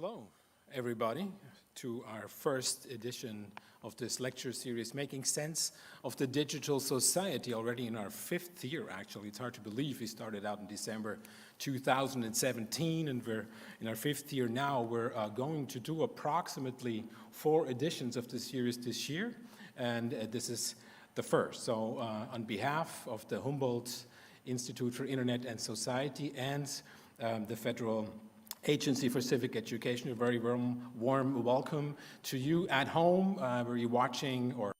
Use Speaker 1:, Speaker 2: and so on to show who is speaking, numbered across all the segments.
Speaker 1: Hello, everybody, to our first edition of this lecture series, Making Sense of the Digital Society, already in our fifth year, actually. It's hard to believe we started out in December 2017, and we're in our fifth year now. We're going to do approximately 4 editions of the series this year, and this is the first. So on behalf of the Humboldt Institute for Internet and Society and the Federal Agency for Civic Education, a very warm welcome to you at home, where you're watching or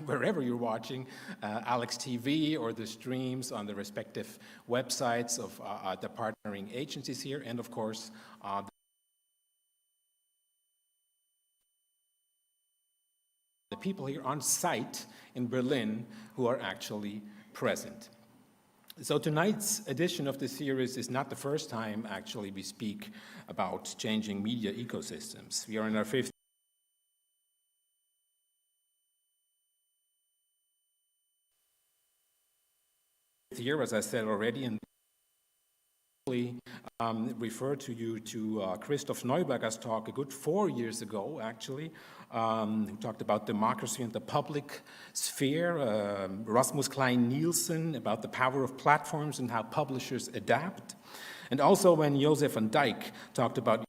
Speaker 1: wherever you're watching, Alex TV or the streams on the respective websites of the partnering agencies here, and of course, the people here on site in Berlin who are actually present. So tonight's edition of the series is not the first time, actually, we speak about changing media ecosystems. We are in our 5th year, as I said already, and refer to you to Christoph Neuberger's talk a good 4 years ago, actually, who talked about democracy and the public sphere, Rasmus Klein-Nielsen about the power of platforms and how publishers adapt, and also when Josef van Dijk talked about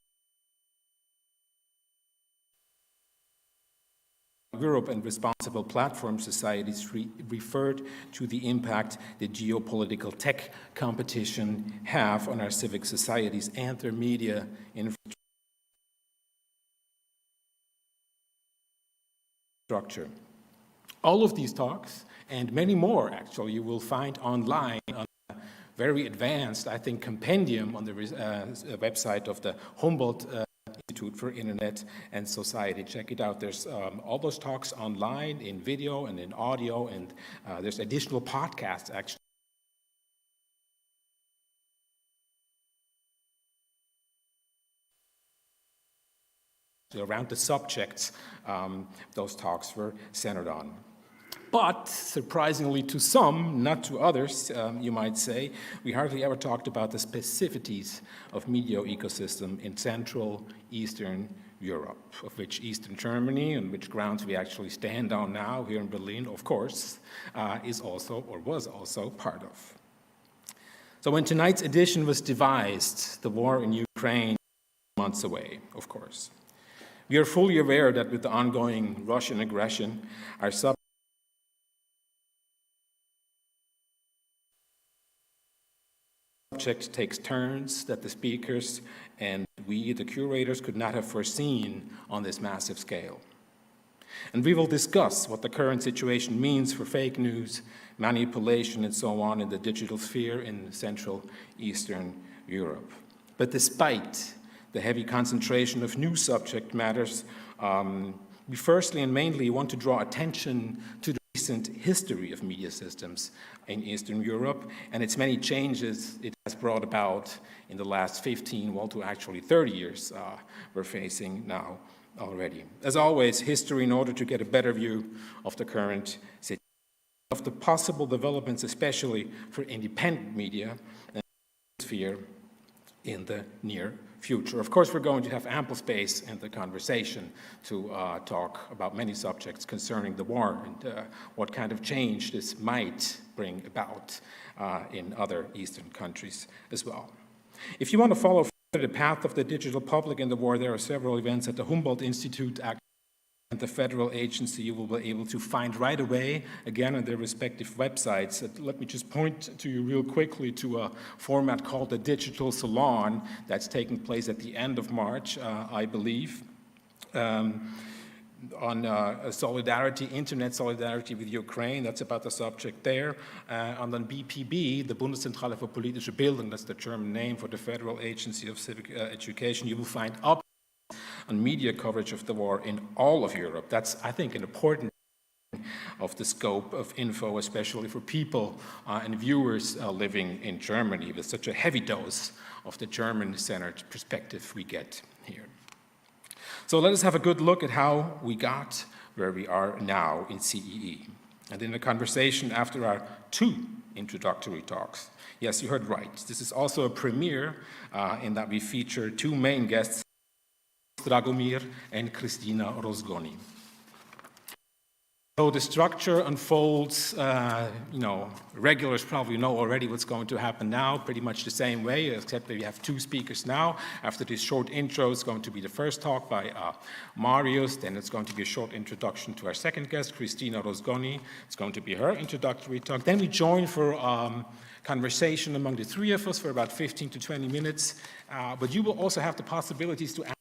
Speaker 1: Europe and responsible platform societies, referred to the impact that geopolitical tech competition have on our civic societies and their media infrastructure. All of these talks and many more, actually, you will find online on a very advanced, I think, compendium on the website of the Humboldt Institute for Internet and Society. Check it out. There's all those talks online in video and in audio, and there's additional podcasts, actually, around the subjects those talks were centered on. But surprisingly to some, not to others, you might say, we hardly ever talked about the specificities of media ecosystem in Central Eastern Europe, of which Eastern Germany, and which grounds we actually stand on now here in Berlin, of course, is also, or was also, part of. So when tonight's edition was devised, the war in Ukraine was months away, of course. We are fully aware that with the ongoing Russian aggression, our subject takes turns that the speakers and we, the curators, could not have foreseen on this massive scale. And we will discuss what the current situation means for fake news, manipulation, and so on in the digital sphere in Central Eastern Europe. But despite the heavy concentration of new subject matters, we firstly and mainly want to draw attention to the recent history of media systems in Eastern Europe and its many changes it has brought about in the last 15, well, to actually 30 years we're facing now already. As always, history in order to get a better view of the current situation, of the possible developments, especially for independent media and sphere in the near future. Of course, we're going to have ample space in the conversation to talk about many subjects concerning the war and what kind of change this might bring about in other Eastern countries as well. If you want to follow further the path of the digital public in the war, there are several events at the Humboldt Institute and the federal agency you will be able to find right away, again, on their respective websites. Let me just point to you real quickly to a format called the Digital Salon that's taking place at the end of March, I believe, on solidarity, internet solidarity with Ukraine. That's about the subject there. And then BPB, the Bundeszentrale für politische Bildung, that's the German name for the Federal Agency of Civic Education, you will find up on media coverage of the war in all of Europe. That's, I think, an important of the scope of info, especially for people and viewers living in Germany, with such a heavy dose of the German-centered perspective we get here. So let us have a good look at how we got where we are now in CEE. And in the conversation after our 2 introductory talks, yes, you heard right, this is also a premiere in that we feature 2 main guests, Dragomir and Kristina Rozgoni. So the structure unfolds, regulars probably know already what's going to happen now, pretty much the same way, except that we have 2 speakers now. After this short intro, it's going to be the first talk by Marius, then it's going to be a short introduction to our second guest, Kristina Rozgoni. It's going to be her introductory talk. Then we join for conversation among the 3 of us for about 15 to 20 minutes, but you will also have the possibilities to ask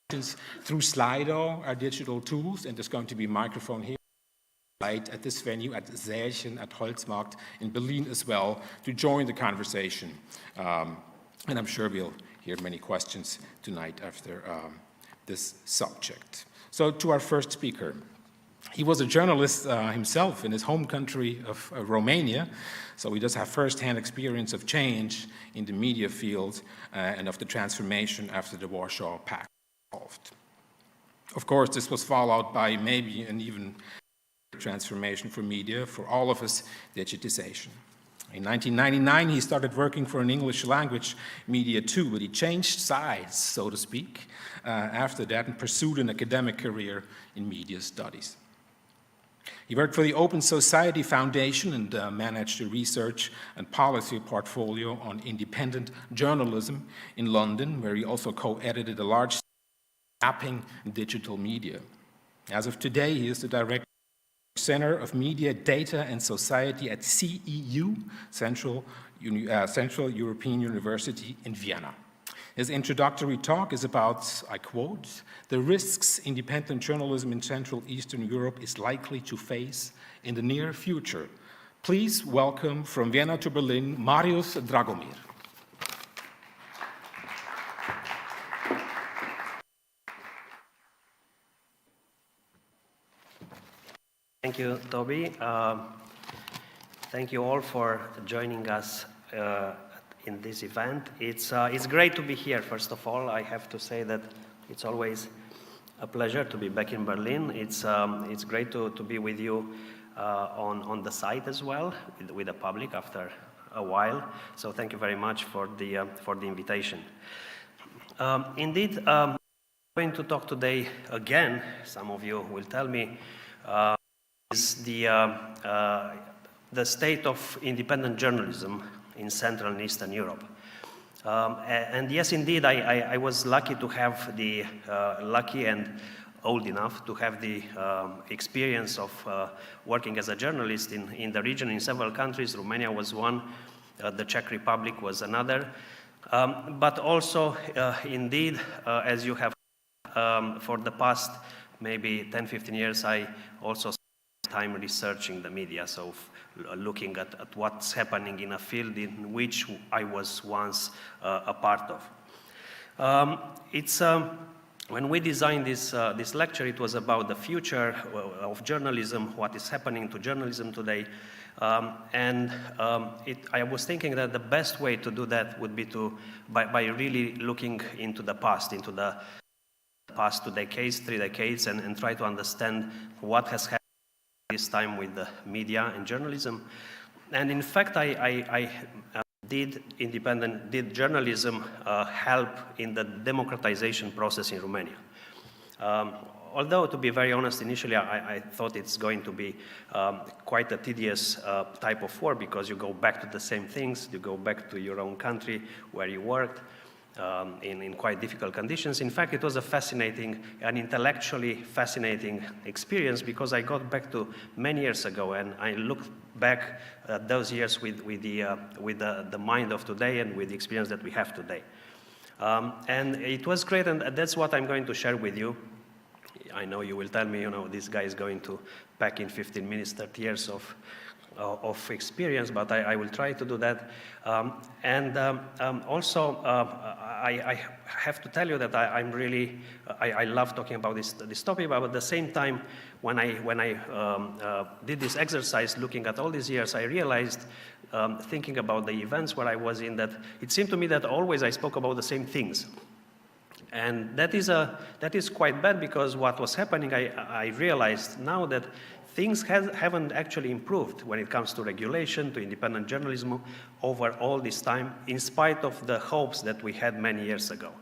Speaker 1: questions through Slido, our digital tools, and there's going to be a microphone here at this venue, at Sächen, at Holzmarkt in Berlin as well, to join the conversation. And I'm sure we'll hear many questions tonight after this subject. So to our first speaker. He was a journalist himself in his home country of Romania, so he does have first-hand experience of change in the media field and of the transformation after the Warsaw Pact was dissolved. Of course, this was followed by maybe an even transformation for media, for all of us, digitization. In 1999, he started working for an English language media too, but he changed sides, so to speak, after that and pursued an academic career in media studies. He worked for the Open Society Foundation and managed a research and policy portfolio on independent journalism in London, where he also co-edited a large mapping digital media. As of today, he is the director Center of Media, Data and Society at CEU, Central European University in Vienna. His introductory talk is about, I quote, the risks independent journalism in Central Eastern Europe is likely to face in the near future. Please welcome from Vienna to Berlin, Marius Dragomir.
Speaker 2: Thank you, Toby. Thank you all for joining us in this event. It's great to be here, first of all. I have to say that it's always a pleasure to be back in Berlin. It's great to be with you on the site as well, with the public after a while. So thank you very much for the invitation. Indeed, I'm going to talk today again, some of you will tell me, is the state of independent journalism in Central and Eastern Europe. And yes, indeed, I was lucky to have lucky and old enough to have the experience of working as a journalist in the region in several countries. Romania was one, the Czech Republic was another. But also, indeed, as you have for the past maybe 10, 15 years, I also time researching the media, so looking at what's happening in a field in which I was once a part of. When we designed this lecture, it was about the future of journalism, what is happening to journalism today, and I was thinking that the best way to do that would be by really looking into the past, into the past 2 decades, 3 decades, and try to understand what has happened this time with the media and journalism. And in fact, I did journalism help in the democratization process in Romania. Although, to be very honest, initially I thought it's going to be quite a tedious type of work, because you go back to the same things, you go back to your own country where you worked, in quite difficult conditions. In fact, it was a fascinating and intellectually fascinating experience, because I got back to many years ago and I looked back at those years with the mind of today and with the experience that we have today. And it was great, and that's what I'm going to share with you. I know you will tell me, this guy is going to pack in 15 minutes, 30 years of experience, but I will try to do that. Also, I have to tell you that I love talking about this topic, but at the same time, when I did this exercise, looking at all these years, I realized, thinking about the events where I was in, that it seemed to me that always I spoke about the same things. And that is quite bad, because what was happening, I realized now that things haven't actually improved when it comes to regulation, to independent journalism over all this time, in spite of the hopes that we had many years ago.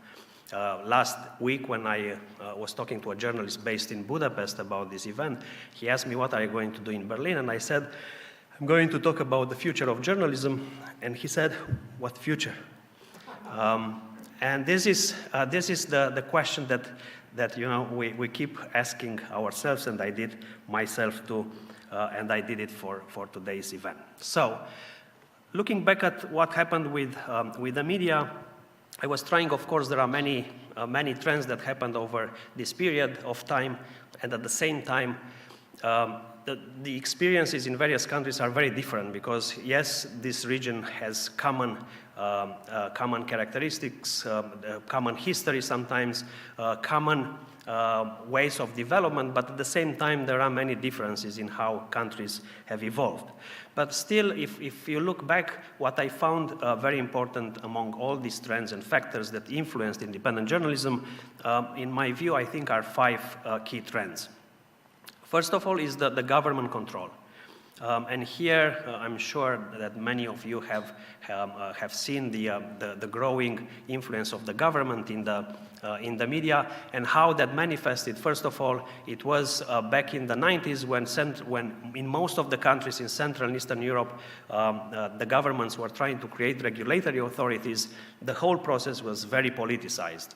Speaker 2: Last week, when I was talking to a journalist based in Budapest about this event, he asked me, what are you going to do in Berlin? And I said, I'm going to talk about the future of journalism. And he said, what future? And this is the question that we keep asking ourselves, and I did myself too, and I did it for today's event. So, looking back at what happened with the media, I was trying, of course, there are many trends that happened over this period of time, and at the same time, the experiences in various countries are very different because, yes, this region has common characteristics, common history sometimes, common ways of development, but at the same time, there are many differences in how countries have evolved. But still, if you look back, what I found very important among all these trends and factors that influenced independent journalism, in my view, I think are 5 key trends. First of all is the government control. And here, I'm sure that many of you have seen the growing influence of the government in the media and how that manifested. First of all, it was back in the 90s when in most of the countries in Central and Eastern Europe, the governments were trying to create regulatory authorities. The whole process was very politicized.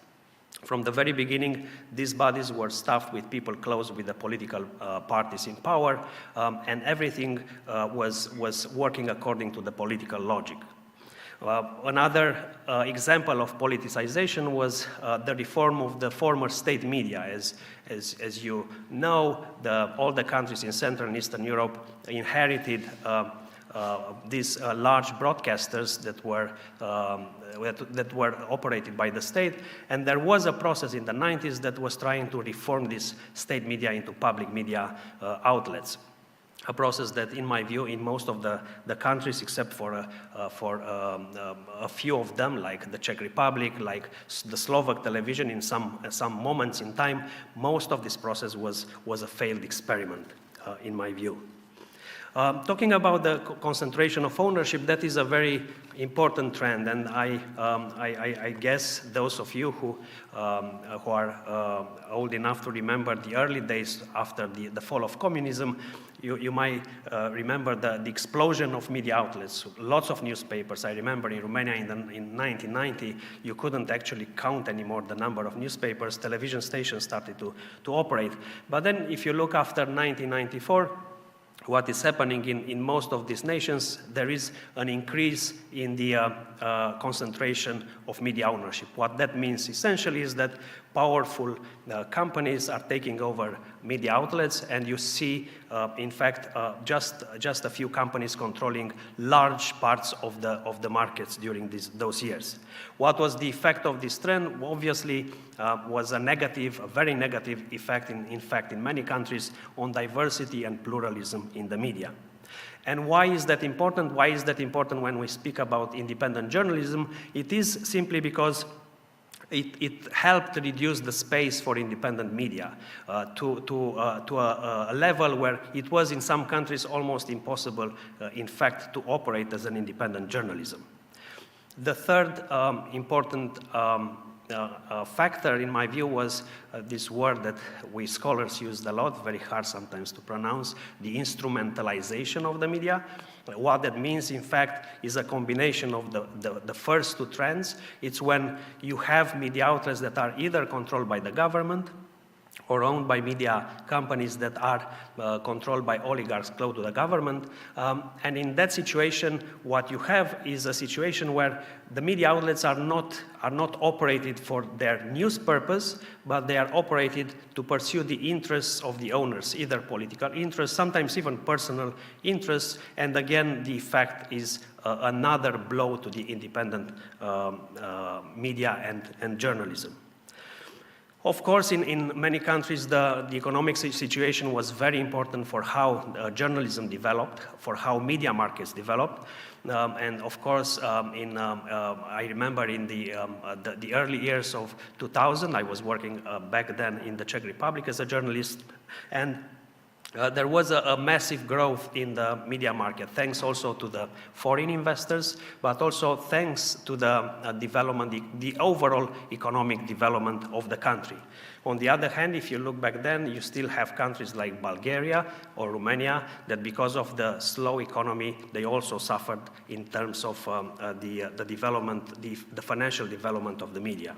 Speaker 2: From the very beginning, these bodies were staffed with people close with the political parties in power, and everything was working according to the political logic. Another example of politicization was the reform of the former state media. As you know, all the countries in Central and Eastern Europe inherited these large broadcasters that were operated by the state, and there was a process in the 90s that was trying to reform this state media into public media outlets. A process that, in my view, in most of the countries, except for a few of them, like the Czech Republic, like the Slovak television, in some moments in time, most of this process was a failed experiment, in my view. Talking about the concentration of ownership, that is a very important trend, and I guess those of you who are old enough to remember the early days after the fall of communism, you might remember the explosion of media outlets. Lots of newspapers. I remember in Romania in 1990, you couldn't actually count anymore the number of newspapers. Television stations started to operate. But then if you look after 1994, what is happening in most of these nations, there is an increase in the concentration of media ownership. What that means essentially is that powerful companies are taking over media outlets, and you see, in fact, just a few companies controlling large parts of the markets during those years. What was the effect of this trend? Obviously, was a very negative effect, in fact, in many countries, on diversity and pluralism in the media. And why is that important? Why is that important when we speak about independent journalism? It is simply because it helped reduce the space for independent media to a level where it was in some countries almost impossible, in fact, to operate as an independent journalism. The third important factor, in my view, was this word that we scholars used a lot, very hard sometimes to pronounce, the instrumentalization of the media. What that means, in fact, is a combination of the first 2 trends. It's when you have media outlets that are either controlled by the government or owned by media companies that are controlled by oligarchs close to the government. And in that situation, what you have is a situation where the media outlets are not operated for their news purpose, but they are operated to pursue the interests of the owners, either political interests, sometimes even personal interests, and again, the effect is another blow to the independent media and journalism. Of course, in many countries, the economic situation was very important for how journalism developed, for how media markets developed. And of course, I remember in the early years of 2000, I was working back then in the Czech Republic as a journalist, and there was a massive growth in the media market, thanks also to the foreign investors, but also thanks to the development, the overall economic development of the country. On the other hand, if you look back then, you still have countries like Bulgaria or Romania that because of the slow economy, they also suffered in terms of the development, the financial development of the media.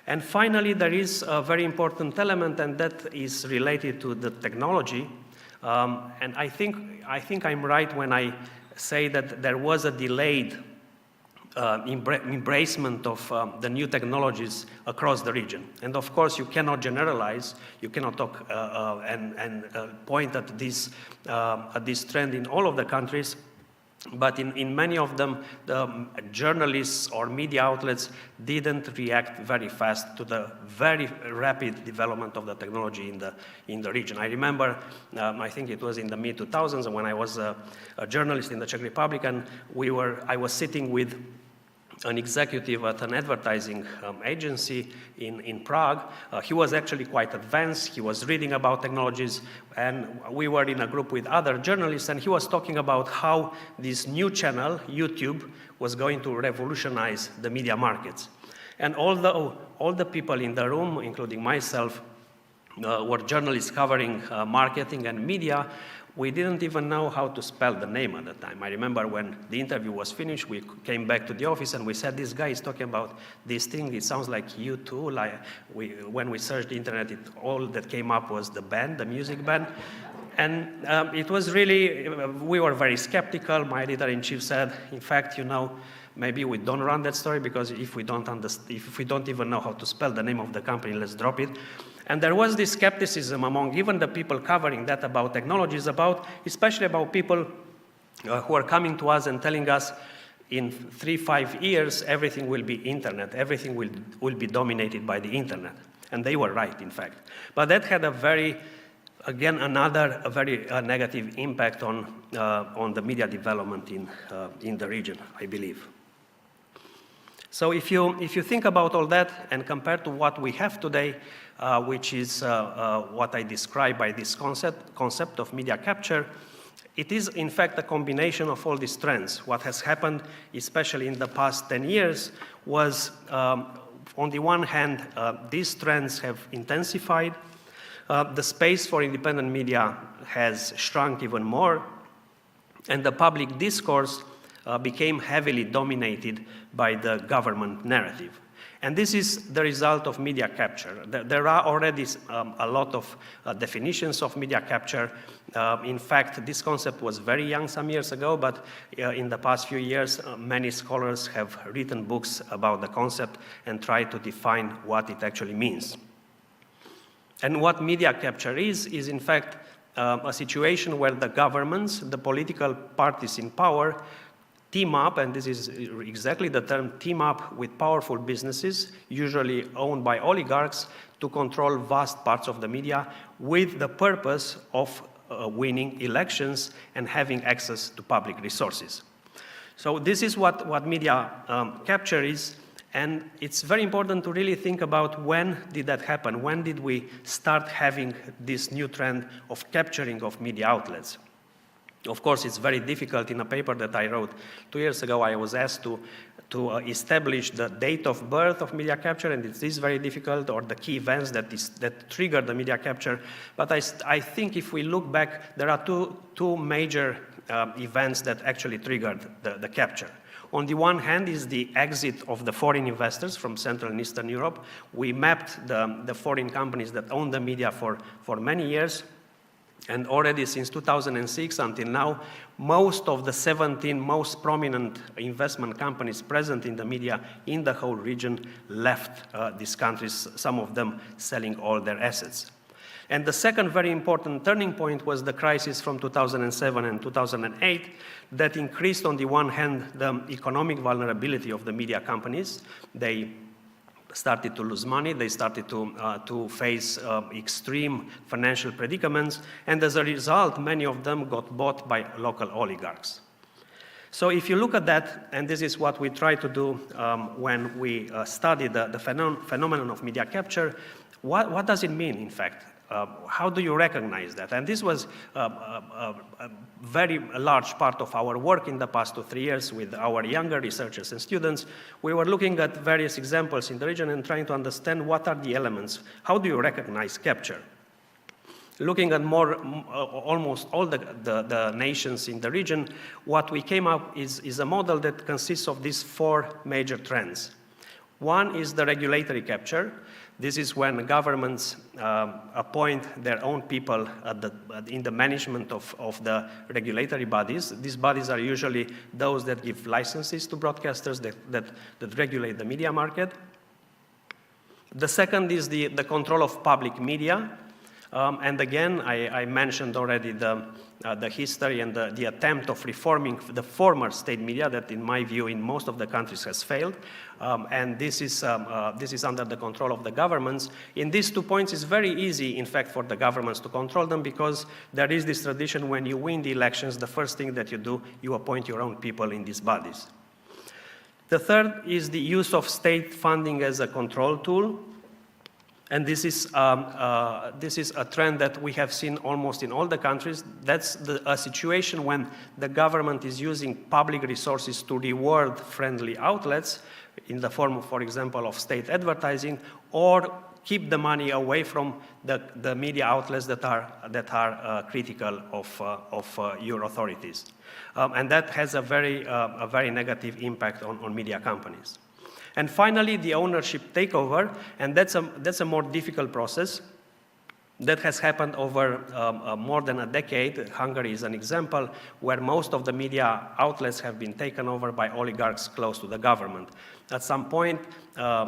Speaker 2: And finally, there is a very important element, and that is related to the technology. And I think I'm right when I say that there was a delayed embracement of the new technologies across the region. And of course, you cannot generalize, you cannot talk and point at this trend in all of the countries. But in many of them, the journalists or media outlets didn't react very fast to the very rapid development of the technology in the region. I remember, I think it was in the mid-2000s when I was a journalist in the Czech Republic, and I was sitting with an executive at an advertising agency in Prague. He was actually quite advanced. He was reading about technologies, and we were in a group with other journalists, and he was talking about how this new channel, YouTube, was going to revolutionize the media markets. And although all the people in the room, including myself, were journalists covering marketing and media, we didn't even know how to spell the name at the time. I remember when the interview was finished, we came back to the office and we said, this guy is talking about this thing. It sounds like U2. When we searched the internet, all that came up was the band, the music band. And it was really, we were very skeptical. My editor-in-chief said, in fact, maybe we don't run that story because if we don't even know how to spell the name of the company, let's drop it. And there was this skepticism among even the people covering that about technologies, especially about people who are coming to us and telling us in 3-5 years, everything will be internet, everything will be dominated by the internet. And they were right, in fact. But that had a very negative impact on the media development in the region, I believe. So if you think about all that and compare to what we have today, which is what I describe by this concept of media capture, it is in fact a combination of all these trends. What has happened, especially in the past 10 years, was on the one hand, these trends have intensified. The space for independent media has shrunk even more, and the public discourse became heavily dominated by the government narrative. And this is the result of media capture. There are already a lot of definitions of media capture. In fact, this concept was very young some years ago, but in the past few years, many scholars have written books about the concept and tried to define what it actually means. And what media capture is in fact a situation where the governments, the political parties in power, team up, and this is exactly the term, team up with powerful businesses, usually owned by oligarchs, to control vast parts of the media with the purpose of winning elections and having access to public resources. So this is what media capture is, and it's very important to really think about when did that happen? When did we start having this new trend of capturing of media outlets? Of course, it's very difficult. In a paper that I wrote 2 years ago, I was asked to establish the date of birth of media capture, and it is very difficult, or the key events that triggered the media capture. But I think if we look back, there are two major events that actually triggered the capture. On the one hand is the exit of the foreign investors from Central and Eastern Europe. We mapped the foreign companies that own the media for many years. And already since 2006 until now, most of the 17 most prominent investment companies present in the media in the whole region left these countries, some of them selling all their assets. And the second very important turning point was the crisis from 2007 and 2008 that increased, on the one hand, the economic vulnerability of the media companies. They started to lose money, they started to face extreme financial predicaments, and as a result, many of them got bought by local oligarchs. So if you look at that, and this is what we try to do when we study the phenomenon of media capture, what does it mean, in fact? How do you recognize that? And this was a very large part of our work in the past 2-3 years with our younger researchers and students. We were looking at various examples in the region and trying to understand what are the elements. How do you recognize capture? Looking at almost all the nations in the region, what we came up is a model that consists of these 4 major trends. One is the regulatory capture. This is when governments appoint their own people in the management of the regulatory bodies. These bodies are usually those that give licenses to broadcasters that regulate the media market. The second is the control of public media. And again, I mentioned already the history and the attempt of reforming the former state media that, in my view, in most of the countries has failed. And this is under the control of the governments. In these 2 points, it's very easy, in fact, for the governments to control them because there is this tradition when you win the elections, the first thing that you do, you appoint your own people in these bodies. The third is the use of state funding as a control tool. And this is a trend that we have seen almost in all the countries. That's a situation when the government is using public resources to reward friendly outlets in the form, for example, of state advertising, or keep the money away from the media outlets that are critical of your authorities. And that has a very negative impact on media companies. And finally, the ownership takeover, and that's a more difficult process that has happened over more than a decade. Hungary is an example where most of the media outlets have been taken over by oligarchs close to the government. At some point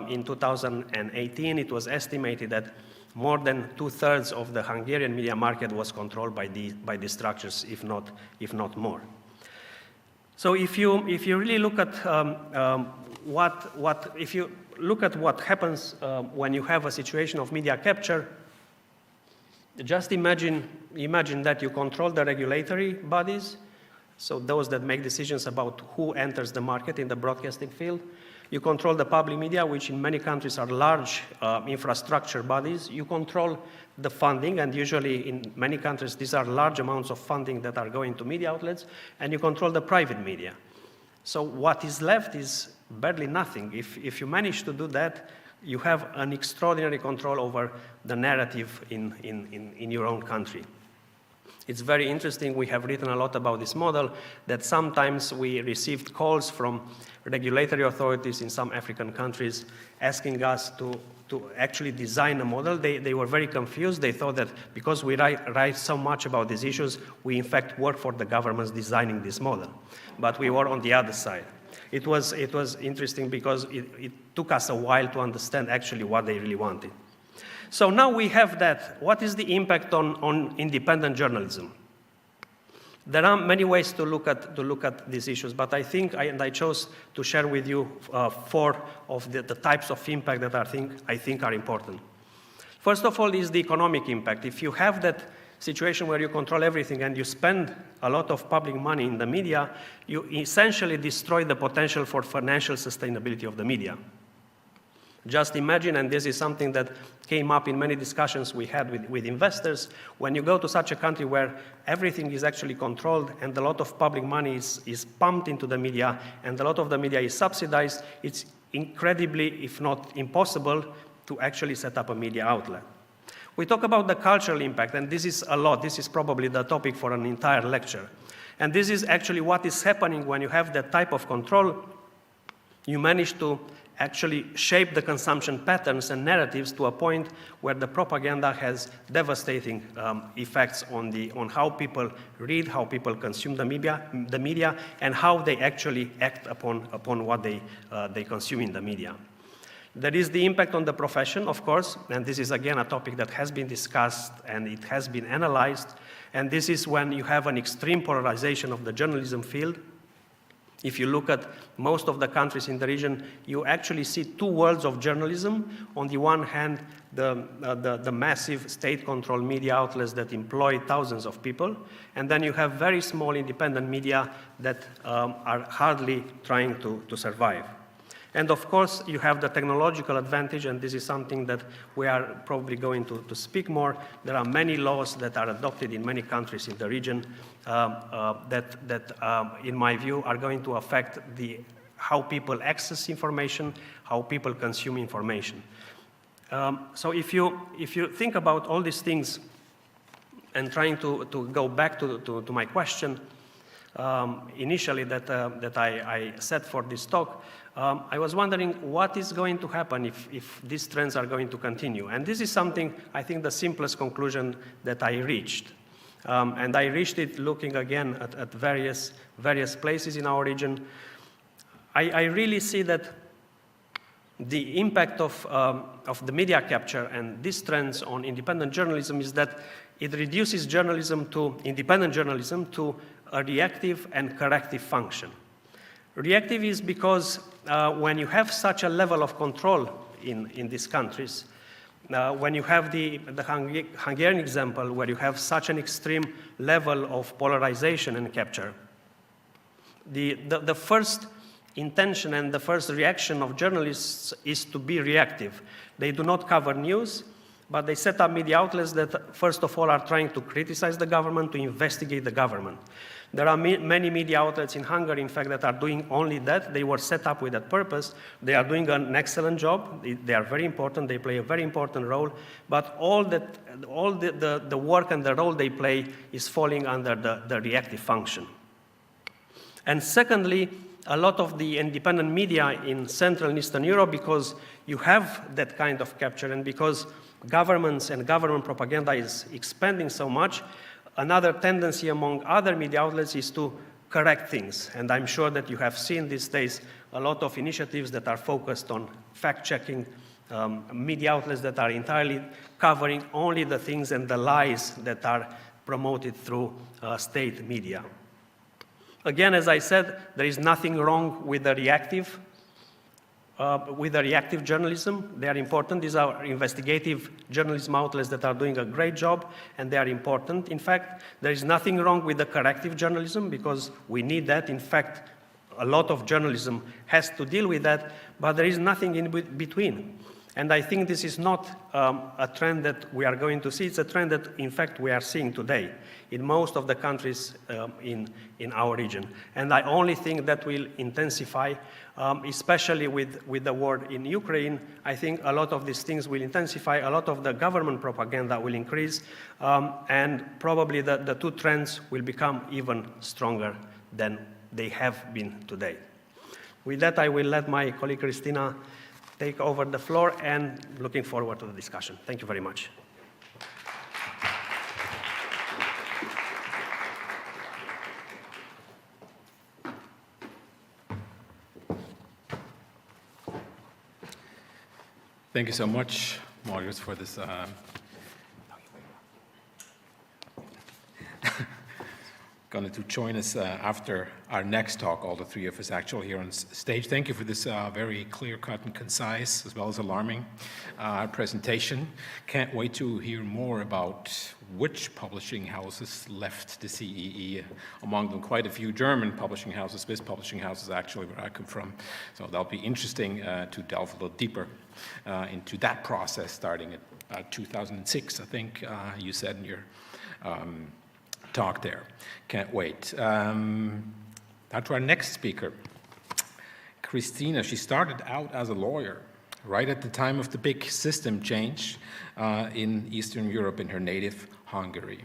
Speaker 2: in 2018, it was estimated that more than 2/3 of the Hungarian media market was controlled by these structures, if not more. So if you really look at what happens when you have a situation of media capture, just imagine that you control the regulatory bodies, so those that make decisions about who enters the market in the broadcasting field. You control the public media, which in many countries are large infrastructure bodies. You control the funding, and usually in many countries these are large amounts of funding that are going to media outlets, and you control the private media. So what is left is barely nothing. If you manage to do that, you have an extraordinary control over the narrative in your own country. It's very interesting. We have written a lot about this model, that sometimes we received calls from regulatory authorities in some African countries asking us to actually design a model. They were very confused. They thought that because we write so much about these issues, we in fact work for the governments designing this model. But we were on the other side. It was interesting because it took us a while to understand actually what they really wanted. So now we have that. What is the impact on independent journalism? There are many ways to look at these issues, but I think I chose to share with you 4 of the types of impact that I think are important. First of all is the economic impact. If you have that situation where you control everything and you spend a lot of public money in the media, you essentially destroy the potential for financial sustainability of the media. Just imagine, and this is something that came up in many discussions we had with investors, when you go to such a country where everything is actually controlled and a lot of public money is pumped into the media and a lot of the media is subsidized, it's incredibly, if not impossible, to actually set up a media outlet. We talk about the cultural impact, and this is a lot. This is probably the topic for an entire lecture. And this is actually what is happening when you have that type of control. You manage to actually shape the consumption patterns and narratives to a point where the propaganda has devastating effects on how people read, how people consume the media, and how they actually act upon what they consume in the media. There is the impact on the profession, of course, and this is again a topic that has been discussed and it has been analyzed, and this is when you have an extreme polarization of the journalism field. If you look at most of the countries in the region, you actually see two worlds of journalism. On the one hand, the massive state-controlled media outlets that employ thousands of people, and then you have very small independent media that are hardly trying to survive. And of course, you have the technological advantage, and this is something that we are probably going to speak more. There are many laws that are adopted in many countries in the region that in my view, are going to affect how people access information, how people consume information. So if you think about all these things and trying to go back to my question initially that I set for this talk, I was wondering what is going to happen if these trends are going to continue. And this is something, I think, the simplest conclusion that I reached. And I reached it looking again at various places in our region. I really see that the impact of the media capture and these trends on independent journalism is that it reduces independent journalism to a reactive and corrective function. Reactive is because when you have such a level of control in these countries, when you have the Hungarian example, where you have such an extreme level of polarization and capture, the first intention and the first reaction of journalists is to be reactive. They do not cover news, but they set up media outlets that, first of all, are trying to criticize the government, to investigate the government. There are many media outlets in Hungary, in fact, that are doing only that. They were set up with that purpose. They are doing an excellent job. They are very important. They play a very important role. But all the work and the role they play is falling under the reactive function. And secondly, a lot of the independent media in Central and Eastern Europe, because you have that kind of capture and because governments and government propaganda is expanding so much, another tendency among other media outlets is to correct things. And I'm sure that you have seen these days a lot of initiatives that are focused on fact-checking, media outlets that are entirely covering only the things and the lies that are promoted through state media. Again, as I said, there is nothing wrong with the reactive journalism. They are important. These are investigative journalism outlets that are doing a great job, and they are important. In fact, there is nothing wrong with the corrective journalism, because we need that. In fact, a lot of journalism has to deal with that, but there is nothing in between. And I think this is not a trend that we are going to see. It's a trend that, in fact, we are seeing today in most of the countries in our region. And I only think that will intensify, especially with the war in Ukraine. I think a lot of these things will intensify, a lot of the government propaganda will increase, and probably the two trends will become even stronger than they have been today. With that, I will let my colleague Christina take over the floor, and looking forward to the discussion. Thank you very much.
Speaker 1: Thank you so much, Marius, for this going to join us after our next talk, all the three of us actually here on stage. Thank you for this very clear-cut and concise, as well as alarming presentation. Can't wait to hear more about which publishing houses left the CEE. Among them, quite a few German publishing houses, Swiss publishing houses, actually, where I come from. So that'll be interesting to delve a little deeper into that process, starting at 2006, I think you said in your talk there. Can't wait. Now to our next speaker, Christina. She started out as a lawyer right at the time of the big system change in Eastern Europe, in her native Hungary.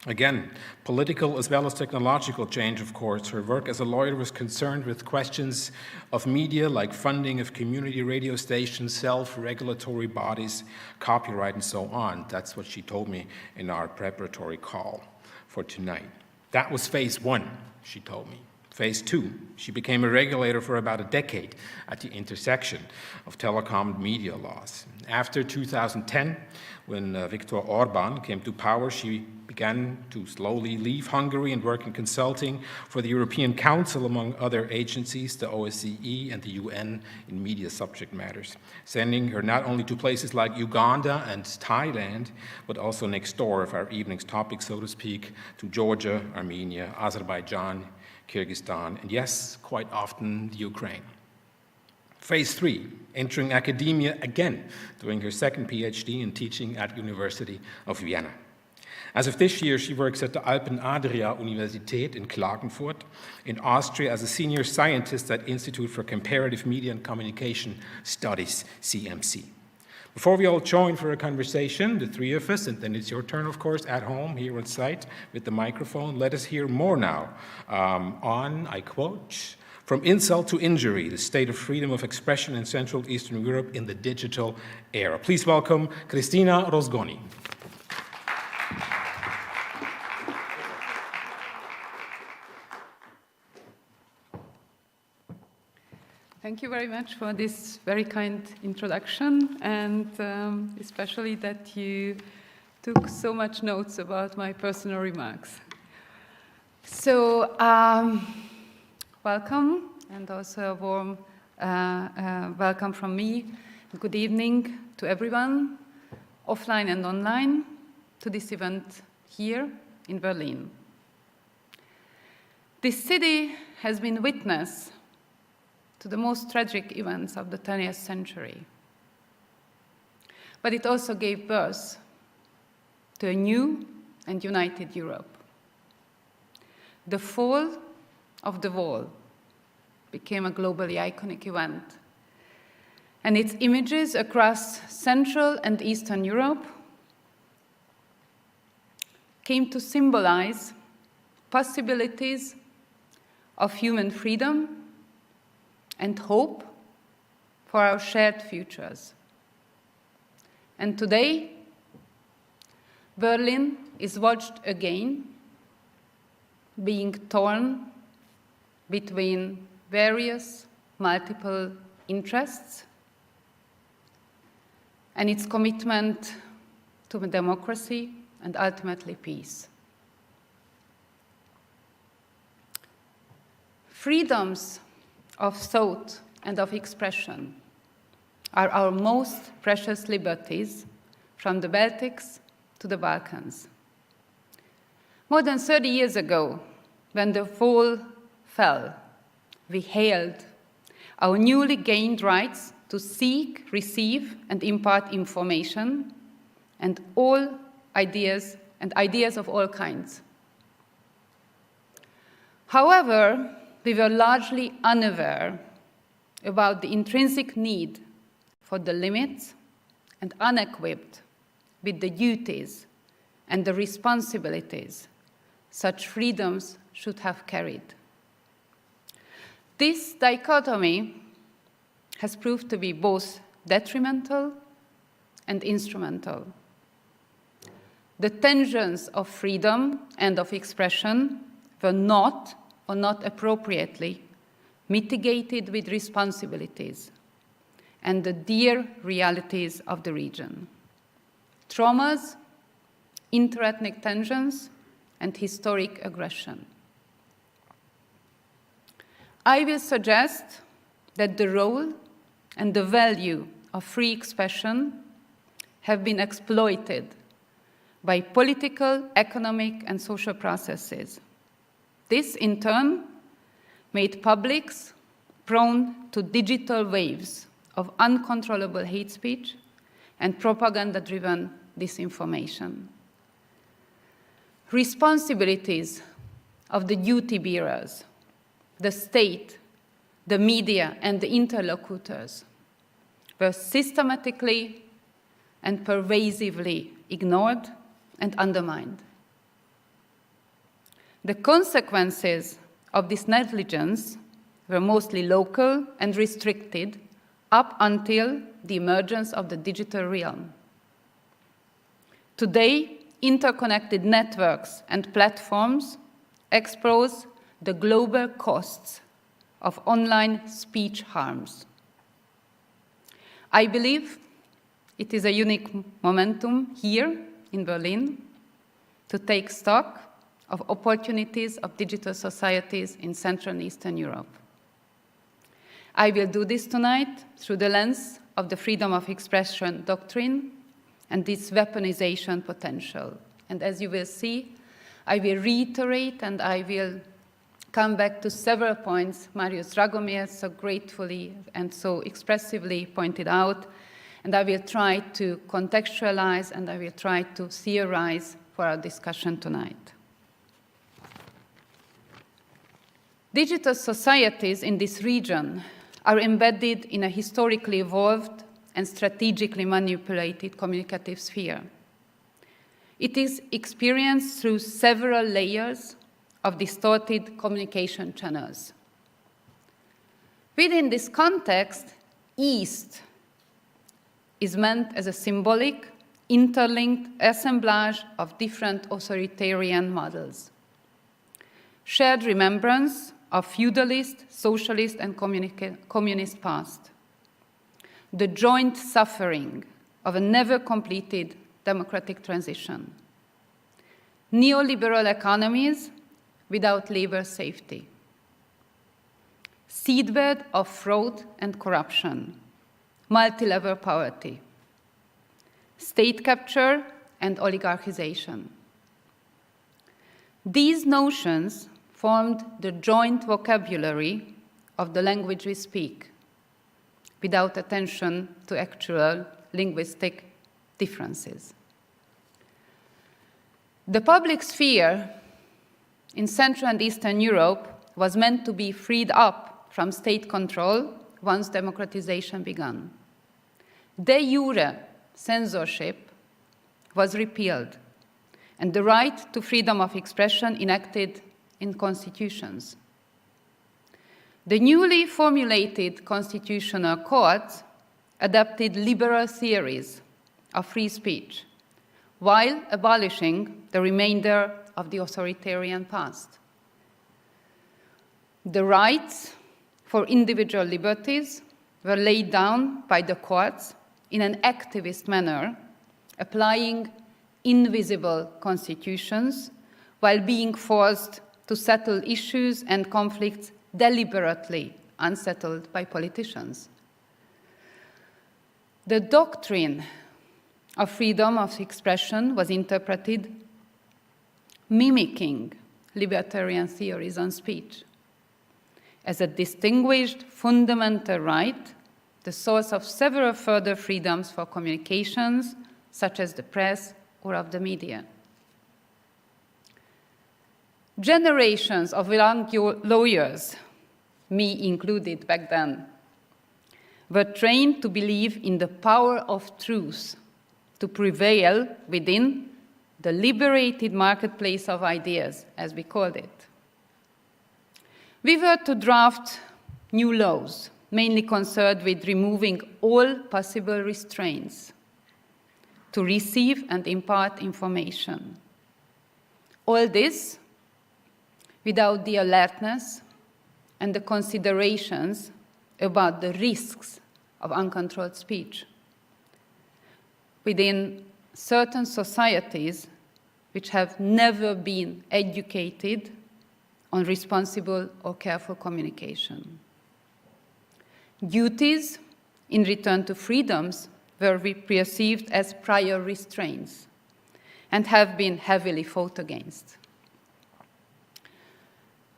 Speaker 1: Again, political as well as technological change, of course. Her work as a lawyer was concerned with questions of media, like funding of community radio stations, self-regulatory bodies, copyright, and so on. That's what she told me in our preparatory call for tonight. That was phase one, she told me. Phase 2, she became a regulator for about a decade at the intersection of telecom and media laws. After 2010, when Viktor Orban came to power, she began to slowly leave Hungary and work in consulting for the European Council, among other agencies, the OSCE and the UN, in media subject matters, sending her not only to places like Uganda and Thailand, but also next door of our evening's topic, so to speak, to Georgia, Armenia, Azerbaijan, Kyrgyzstan, and yes, quite often the Ukraine. Phase 3, entering academia again, doing her second PhD in teaching at University of Vienna. As of this year, she works at the Alpen-Adria-Universität in Klagenfurt in Austria as a senior scientist at Institute for Comparative Media and Communication Studies, CMC. Before we all join for a conversation, the three of us, and then it's your turn, of course, at home, here on site, with the microphone, let us hear more now on, I quote, "From insult to injury, the state of freedom of expression in Central Eastern Europe in the digital era." Please welcome Kristina Rozgoni.
Speaker 3: Thank you very much for this very kind introduction, and especially that you took so much notes about my personal remarks. So, welcome, and also a warm welcome from me. Good evening to everyone, offline and online, to this event here in Berlin. This city has been witness to the most tragic events of the 20th century. But it also gave birth to a new and united Europe. The fall of the wall became a globally iconic event, and its images across Central and Eastern Europe came to symbolize possibilities of human freedom and hope for our shared futures. And today, Berlin is watched again, being torn between various multiple interests and its commitment to democracy and ultimately peace. Freedoms of thought and of expression are our most precious liberties, from the Baltics to the Balkans. More than 30 years ago, when the wall fell, we hailed our newly gained rights to seek, receive, and impart information, and ideas of all kinds. However, we were largely unaware about the intrinsic need for the limits and unequipped with the duties and the responsibilities such freedoms should have carried. This dichotomy has proved to be both detrimental and instrumental. The tensions of freedom and of expression were not appropriately mitigated with responsibilities and the dear realities of the region: traumas, interethnic tensions, and historic aggression. I will suggest that the role and the value of free expression have been exploited by political, economic, and social processes. This, in turn, made publics prone to digital waves of uncontrollable hate speech and propaganda-driven disinformation. Responsibilities of the duty bearers, the state, the media, and the interlocutors were systematically and pervasively ignored and undermined. The consequences of this negligence were mostly local and restricted up until the emergence of the digital realm. Today, interconnected networks and platforms expose the global costs of online speech harms. I believe it is a unique momentum here in Berlin to take stock of opportunities of digital societies in Central and Eastern Europe. I will do this tonight through the lens of the freedom of expression doctrine and its weaponization potential. And as you will see, I will reiterate and I will come back to several points Marius Dragomir so gratefully and so expressively pointed out, and I will try to contextualize and I will try to theorize for our discussion tonight. Digital societies in this region are embedded in a historically evolved and strategically manipulated communicative sphere. It is experienced through several layers of distorted communication channels. Within this context, East is meant as a symbolic, interlinked assemblage of different authoritarian models. Shared remembrance of feudalist, socialist, and communist past. The joint suffering of a never-completed democratic transition. Neoliberal economies without labor safety. Seedbed of fraud and corruption. Multi-level poverty. State capture and oligarchization. These notions formed the joint vocabulary of the language we speak, without attention to actual linguistic differences. The public sphere in Central and Eastern Europe was meant to be freed up from state control once democratization began. De jure censorship was repealed, and the right to freedom of expression enacted in constitutions. The newly formulated constitutional courts adopted liberal theories of free speech, while abolishing the remainder of the authoritarian past. The rights for individual liberties were laid down by the courts in an activist manner, applying invisible constitutions while being forced to settle issues and conflicts deliberately unsettled by politicians. The doctrine of freedom of expression was interpreted mimicking libertarian theories on speech as a distinguished fundamental right, the source of several further freedoms for communications, such as the press or of the media. Generations of young lawyers, me included back then, were trained to believe in the power of truth to prevail within the liberated marketplace of ideas, as we called it. We were to draft new laws, mainly concerned with removing all possible restraints to receive and impart information. All this without the alertness and the considerations about the risks of uncontrolled speech within certain societies which have never been educated on responsible or careful communication. Duties in return to freedoms were perceived as prior restraints and have been heavily fought against.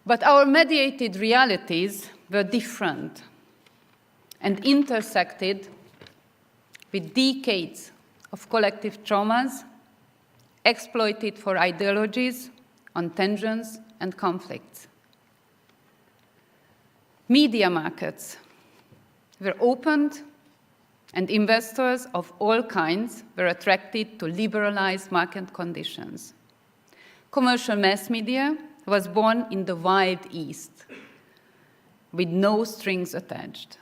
Speaker 3: But our mediated realities were different and intersected with decades of collective traumas exploited for ideologies on tensions and conflicts. Media markets were opened and investors of all kinds were attracted to liberalized market conditions. Commercial mass media was born in the Wild East with no strings attached.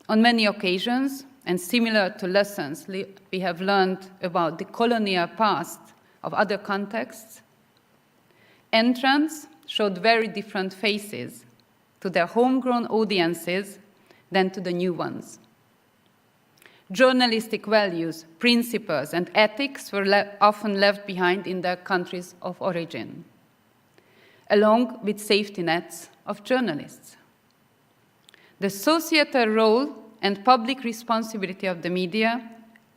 Speaker 3: On many occasions, and similar to lessons we have learned about the colonial past of other contexts, entrants showed very different faces to their homegrown audiences than to the new ones. Journalistic values, principles, and ethics were often left behind in their countries of origin, along with safety nets of journalists. The societal role and public responsibility of the media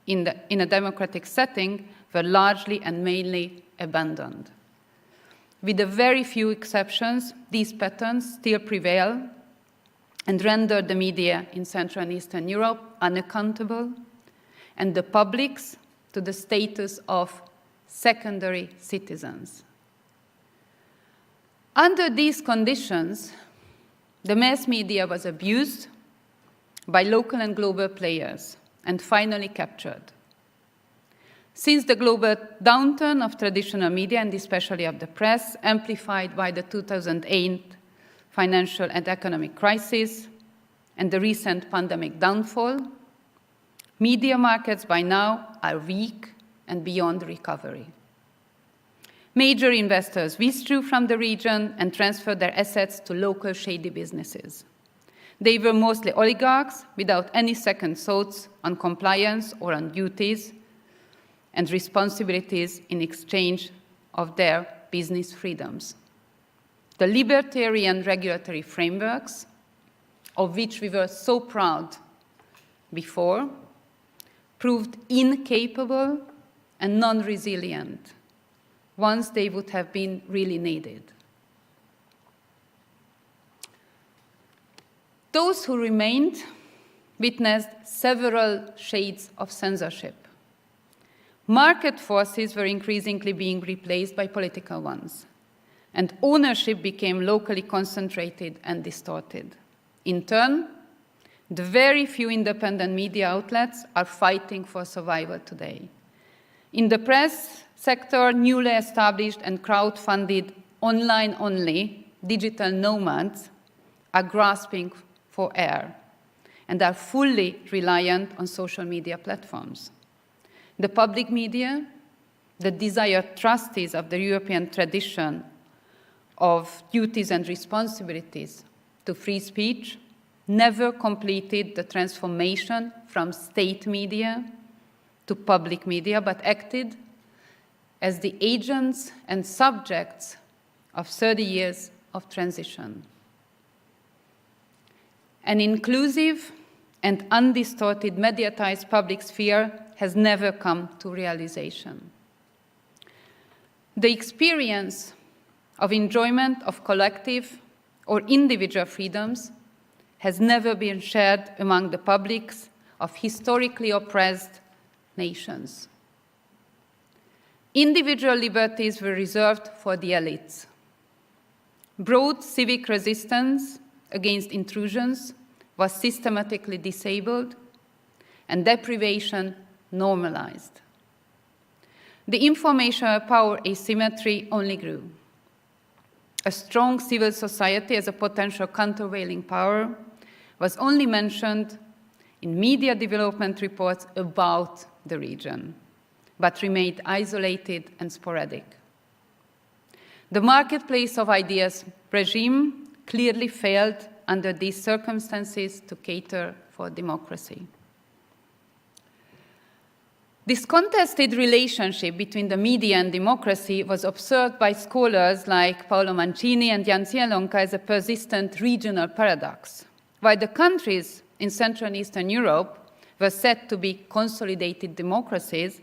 Speaker 3: in a democratic setting were largely and mainly abandoned. With a very few exceptions, these patterns still prevail and render the media in Central and Eastern Europe unaccountable, and the publics to the status of secondary citizens. Under these conditions, the mass media was abused by local and global players and finally captured. Since the global downturn of traditional media, and especially of the press, amplified by the 2008 financial and economic crisis and the recent pandemic downfall, media markets by now are weak and beyond recovery. Major investors withdrew from the region and transferred their assets to local shady businesses. They were mostly oligarchs without any second thoughts on compliance or on duties and responsibilities in exchange of their business freedoms. The libertarian regulatory frameworks, of which we were so proud before, proved incapable and non-resilient once they would have been really needed. Those who remained witnessed several shades of censorship. Market forces were increasingly being replaced by political ones, and ownership became locally concentrated and distorted. In turn, the very few independent media outlets are fighting for survival today. In the press sector, newly established and crowd-funded online-only digital nomads are grasping for air and are fully reliant on social media platforms. The public media, the desired trustees of the European tradition of duties and responsibilities to free speech, never completed the transformation from state media to public media, but acted as the agents and subjects of 30 years of transition. An inclusive and undistorted mediatized public sphere has never come to realization. The experience of enjoyment of collective or individual freedoms has never been shared among the publics of historically oppressed nations. Individual liberties were reserved for the elites. Broad civic resistance against intrusions was systematically disabled and deprivation normalized. The informational power asymmetry only grew. A strong civil society as a potential countervailing power was only mentioned in media development reports about the region, but remained isolated and sporadic. The marketplace of ideas regime clearly failed under these circumstances to cater for democracy. This contested relationship between the media and democracy was observed by scholars like Paolo Mancini and Jan Zielonka as a persistent regional paradox. While the countries in Central and Eastern Europe were said to be consolidated democracies,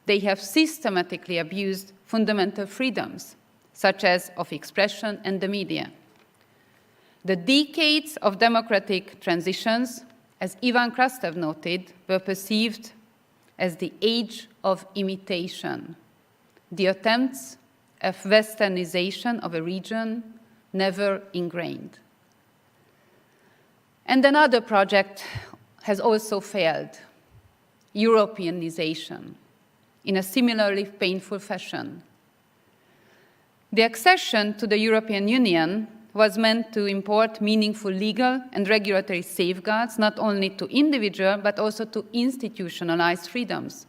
Speaker 3: they have systematically abused fundamental freedoms, such as of expression and the media. The decades of democratic transitions, as Ivan Krastev noted, were perceived as the age of imitation, the attempts of westernization of a region never ingrained. And another project has also failed, Europeanization, in a similarly painful fashion. The accession to the European Union was meant to import meaningful legal and regulatory safeguards, not only to individual, but also to institutionalized freedoms.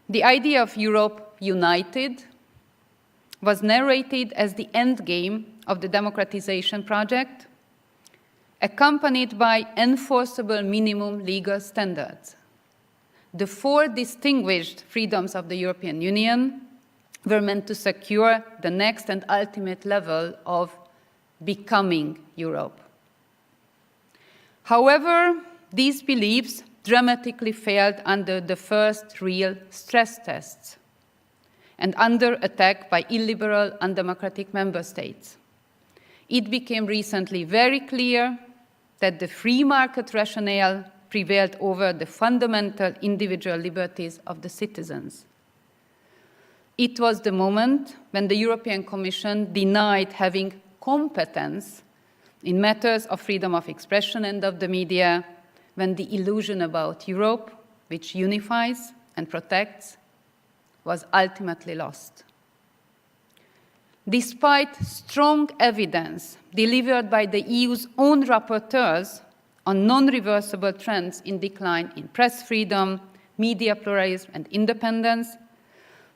Speaker 3: The idea of Europe united was narrated as the end game of the democratization project, accompanied by enforceable minimum legal standards. The 4 distinguished freedoms of the European Union were meant to secure the next and ultimate level of becoming Europe. However, these beliefs dramatically failed under the first real stress tests and under attack by illiberal, undemocratic member states. It became recently very clear that the free market rationale prevailed over the fundamental individual liberties of the citizens. It was the moment when the European Commission denied having competence in matters of freedom of expression and of the media, when the illusion about Europe, which unifies and protects, was ultimately lost. Despite strong evidence delivered by the EU's own rapporteurs on non-reversible trends in decline in press freedom, media pluralism, and independence,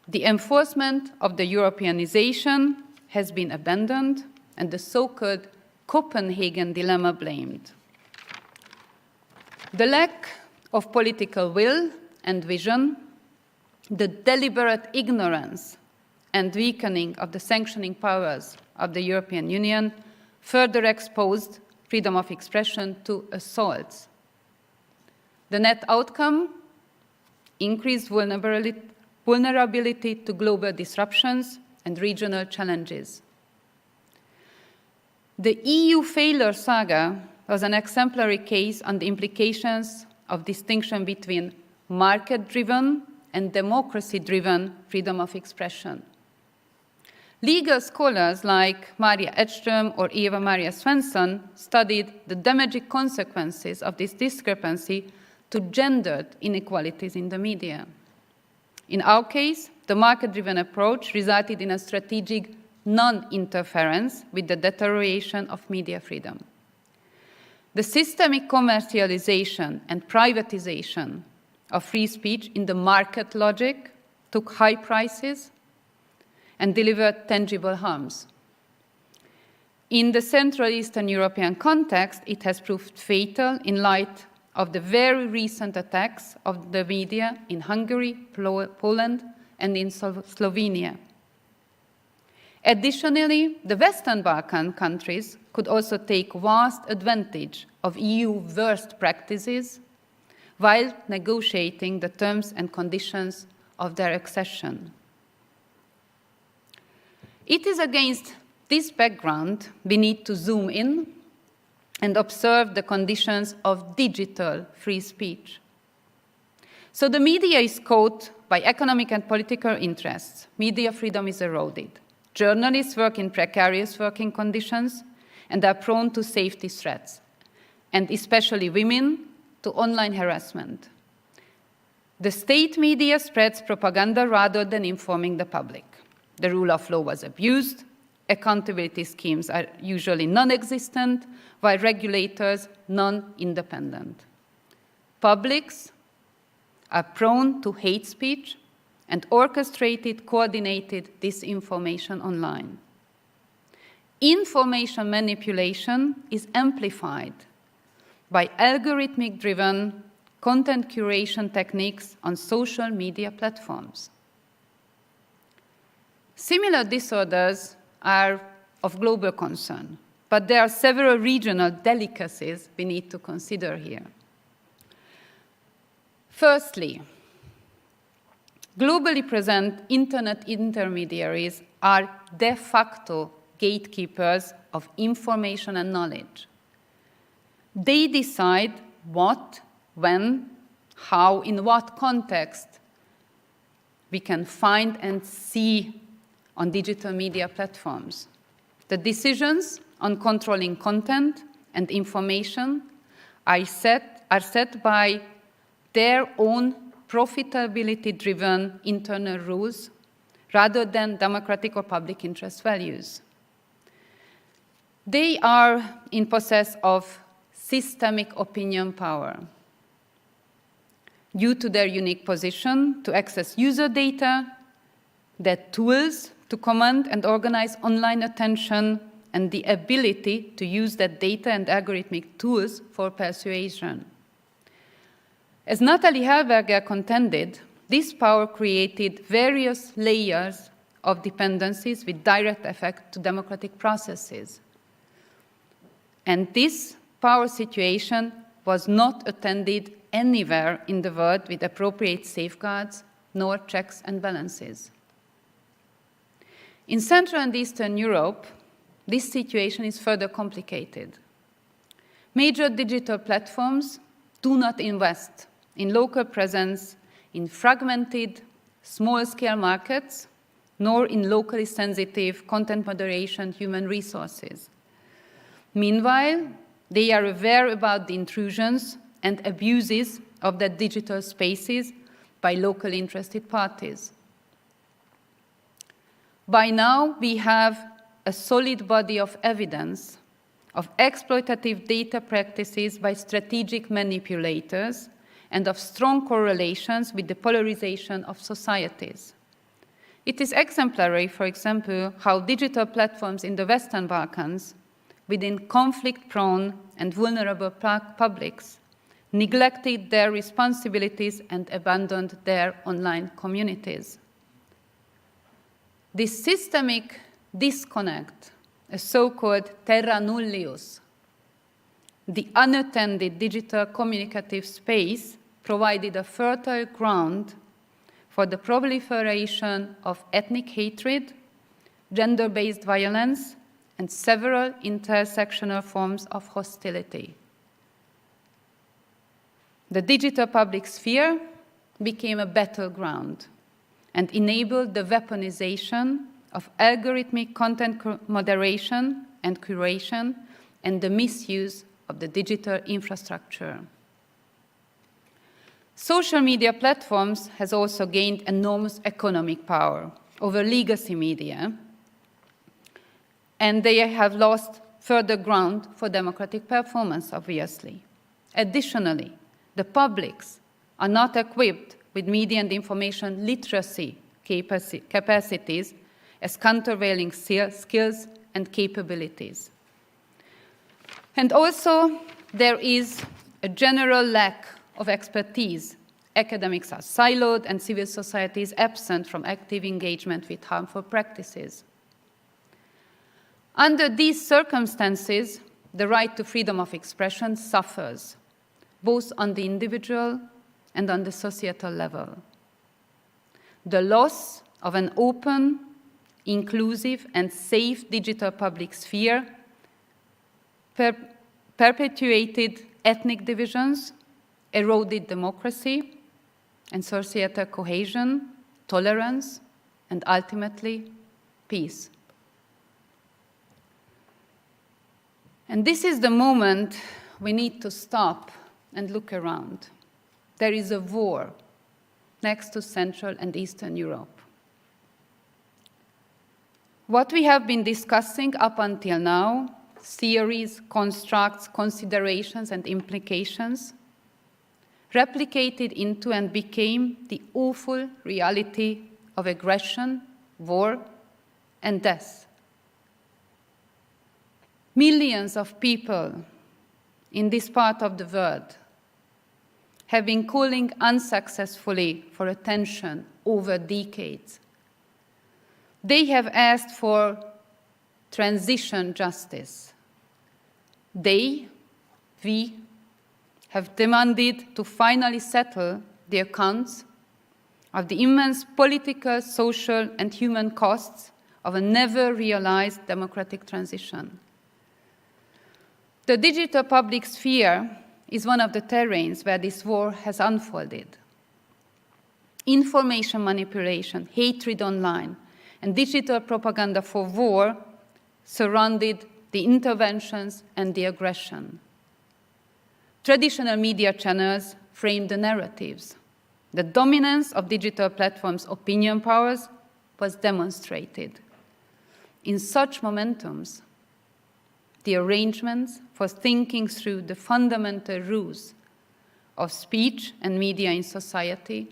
Speaker 3: the enforcement of the Europeanization has been abandoned and the so-called Copenhagen dilemma blamed. The lack of political will and vision, the deliberate ignorance and weakening of the sanctioning powers of the European Union further exposed freedom of expression to assaults. The net outcome: increased vulnerability to global disruptions and regional challenges. The EU failure saga was an exemplary case on the implications of distinction between market-driven and democracy-driven freedom of expression. Legal scholars like Maria Edström or Eva Maria Svensson studied the damaging consequences of this discrepancy to gendered inequalities in the media. In our case, the market-driven approach resulted in a strategic non-interference with the deterioration of media freedom. The systemic commercialization and privatization of free speech in the market logic took high prices and delivered tangible harms. In the Central Eastern European context, it has proved fatal in light of the very recent attacks of the media in Hungary, Poland, and in Slovenia. Additionally, the Western Balkan countries could also take vast advantage of EU worst practices while negotiating the terms and conditions of their accession. It is against this background we need to zoom in and observe the conditions of digital free speech. So the media is caught by economic and political interests. Media freedom is eroded. Journalists work in precarious working conditions and are prone to safety threats, and especially women to online harassment. The state media spreads propaganda rather than informing the public. The rule of law was abused. Accountability schemes are usually non-existent, while regulators non-independent. Publics are prone to hate speech and orchestrated, coordinated disinformation online. Information manipulation is amplified by algorithmic-driven content curation techniques on social media platforms. Similar disorders are of global concern, but there are several regional delicacies we need to consider here. Firstly, globally present internet intermediaries are de facto gatekeepers of information and knowledge. They decide what, when, how, in what context we can find and see on digital media platforms. The decisions on controlling content and information are set by their own profitability-driven internal rules rather than democratic or public interest values. They are in possess of systemic opinion power due to their unique position to access user data that tools to command and organize online attention, and the ability to use that data and algorithmic tools for persuasion. As Natalie Helberger contended, this power created various layers of dependencies with direct effect to democratic processes. And this power situation was not attended anywhere in the world with appropriate safeguards nor checks and balances. In Central and Eastern Europe, this situation is further complicated. Major digital platforms do not invest in local presence, in fragmented, small-scale markets, nor in locally sensitive content moderation human resources. Meanwhile, they are aware about the intrusions and abuses of their digital spaces by locally interested parties. By now, we have a solid body of evidence of exploitative data practices by strategic manipulators and of strong correlations with the polarization of societies. It is exemplary, for example, how digital platforms in the Western Balkans, within conflict-prone and vulnerable publics, neglected their responsibilities and abandoned their online communities. This systemic disconnect, a so-called terra nullius, the unattended digital communicative space, provided a fertile ground for the proliferation of ethnic hatred, gender-based violence, and several intersectional forms of hostility. The digital public sphere became a battleground and enabled the weaponization of algorithmic content moderation and curation and the misuse of the digital infrastructure. Social media platforms has also gained enormous economic power over legacy media, and they have lost further ground for democratic performance, obviously. Additionally, the publics are not equipped with media and information literacy capacities as countervailing skills and capabilities. And also, there is a general lack of expertise. Academics are siloed and civil society is absent from active engagement with harmful practices. Under these circumstances, the right to freedom of expression suffers, both on the individual and on the societal level. The loss of an open, inclusive, and safe digital public sphere perpetuated ethnic divisions, eroded democracy and societal cohesion, tolerance, and ultimately, peace. And this is the moment we need to stop and look around. There is a war next to Central and Eastern Europe. What we have been discussing up until now, theories, constructs, considerations, and implications, replicated into and became the awful reality of aggression, war, and death. Millions of people in this part of the world have been calling unsuccessfully for attention over decades. They have asked for transition justice. We have demanded to finally settle the accounts of the immense political, social, and human costs of a never-realized democratic transition. The digital public sphere is one of the terrains where this war has unfolded. Information manipulation, hatred online, and digital propaganda for war surrounded the interventions and the aggression. Traditional media channels framed the narratives. The dominance of digital platforms' opinion powers was demonstrated. In such momentums, the arrangements for thinking through the fundamental rules of speech and media in society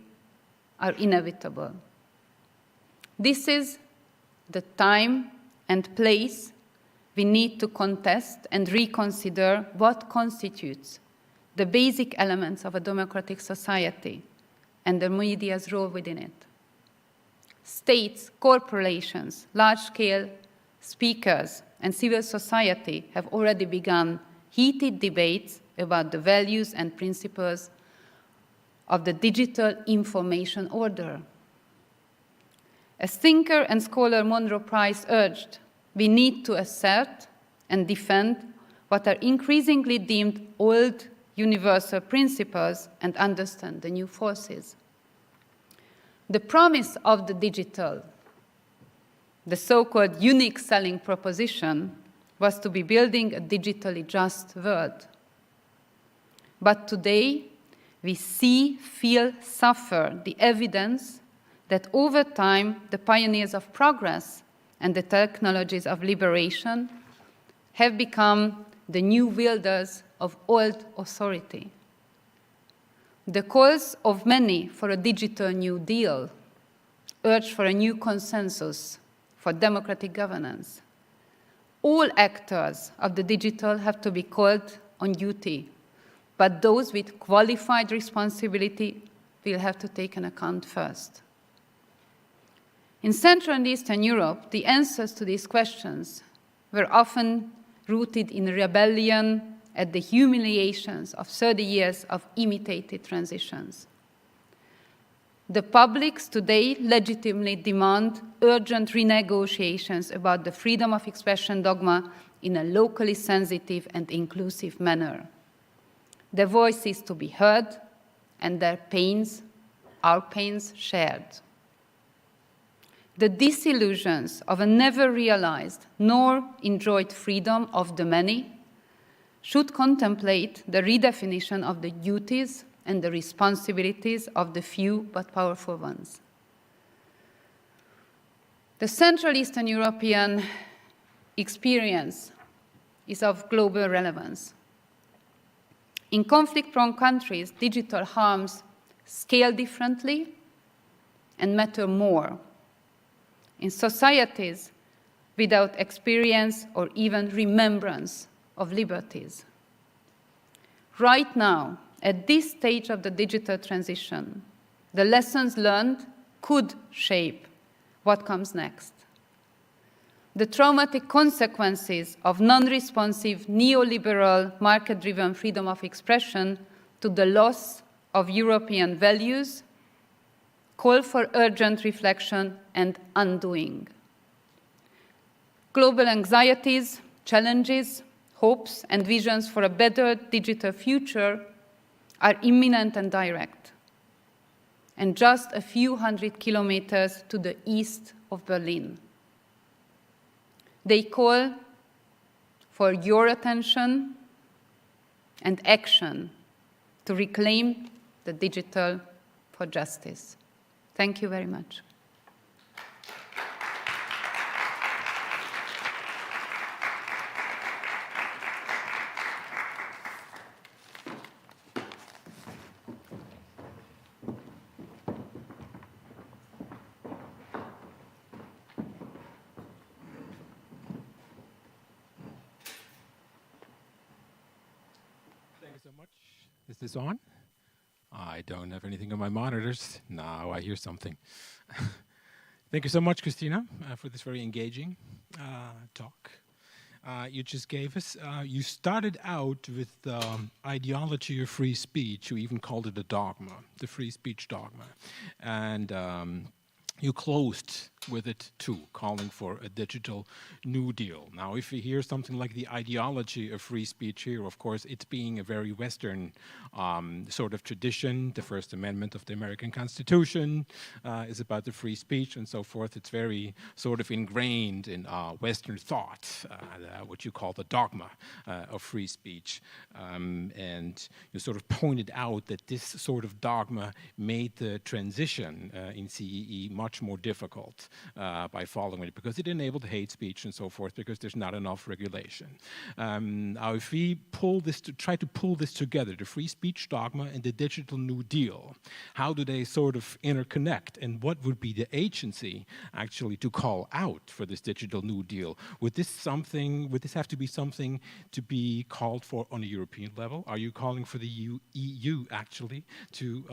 Speaker 3: are inevitable. This is the time and place we need to contest and reconsider what constitutes the basic elements of a democratic society and the media's role within it. States, corporations, large-scale speakers, and civil society have already begun heated debates about the values and principles of the digital information order. As thinker and scholar Monroe Price urged, we need to assert and defend what are increasingly deemed old universal principles and understand the new forces. The promise of the digital, the so-called unique selling proposition, was to be building a digitally just world. But today, we see, feel, suffer the evidence that over time, the pioneers of progress and the technologies of liberation have become the new wielders of old authority. The calls of many for a digital New Deal urge for a new consensus for democratic governance. All actors of the digital have to be called on duty, but those with qualified responsibility will have to take an account first. In Central and Eastern Europe, the answers to these questions were often rooted in rebellion at the humiliations of 30 years of imitated transitions. The publics today legitimately demand urgent renegotiations about the freedom of expression dogma in a locally sensitive and inclusive manner. Their voices to be heard and their pains, our pains, shared. The disillusions of a never realized nor enjoyed freedom of the many should contemplate the redefinition of the duties and the responsibilities of the few but powerful ones. The Central Eastern European experience is of global relevance. In conflict-prone countries, digital harms scale differently and matter more. In societies without experience or even remembrance of liberties. Right now, at this stage of the digital transition, the lessons learned could shape what comes next. The traumatic consequences of non-responsive neoliberal market-driven freedom of expression to the loss of European values call for urgent reflection and undoing. Global anxieties, challenges, hopes, and visions for a better digital future are imminent and direct, and just a few hundred kilometers to the east of Berlin. They call for your attention and action to reclaim the digital for justice. Thank you very much.
Speaker 1: So much. Is this on? I don't have anything on my monitors. Now I hear something. Thank you so much, Christina, for this very engaging talk you just gave us. You started out with ideology of free speech. You even called it a dogma, the free speech dogma. And you closed with it too, calling for a digital New Deal. Now, if you hear something like the ideology of free speech here, of course, it's being a very Western sort of tradition. The First Amendment of the American Constitution is about the free speech and so forth. It's very sort of ingrained in Western thought, what you call the dogma of free speech. And you sort of pointed out that this sort of dogma made the transition in CEE much much more difficult by following it, because it enabled hate speech and so forth, because there's not enough regulation. Now, if we try to pull this together, the free speech dogma and the digital New Deal, how do they sort of interconnect, and what would be the agency actually to call out for this digital New Deal? Would this have to be something to be called for on a European level? Are you calling for the EU actually to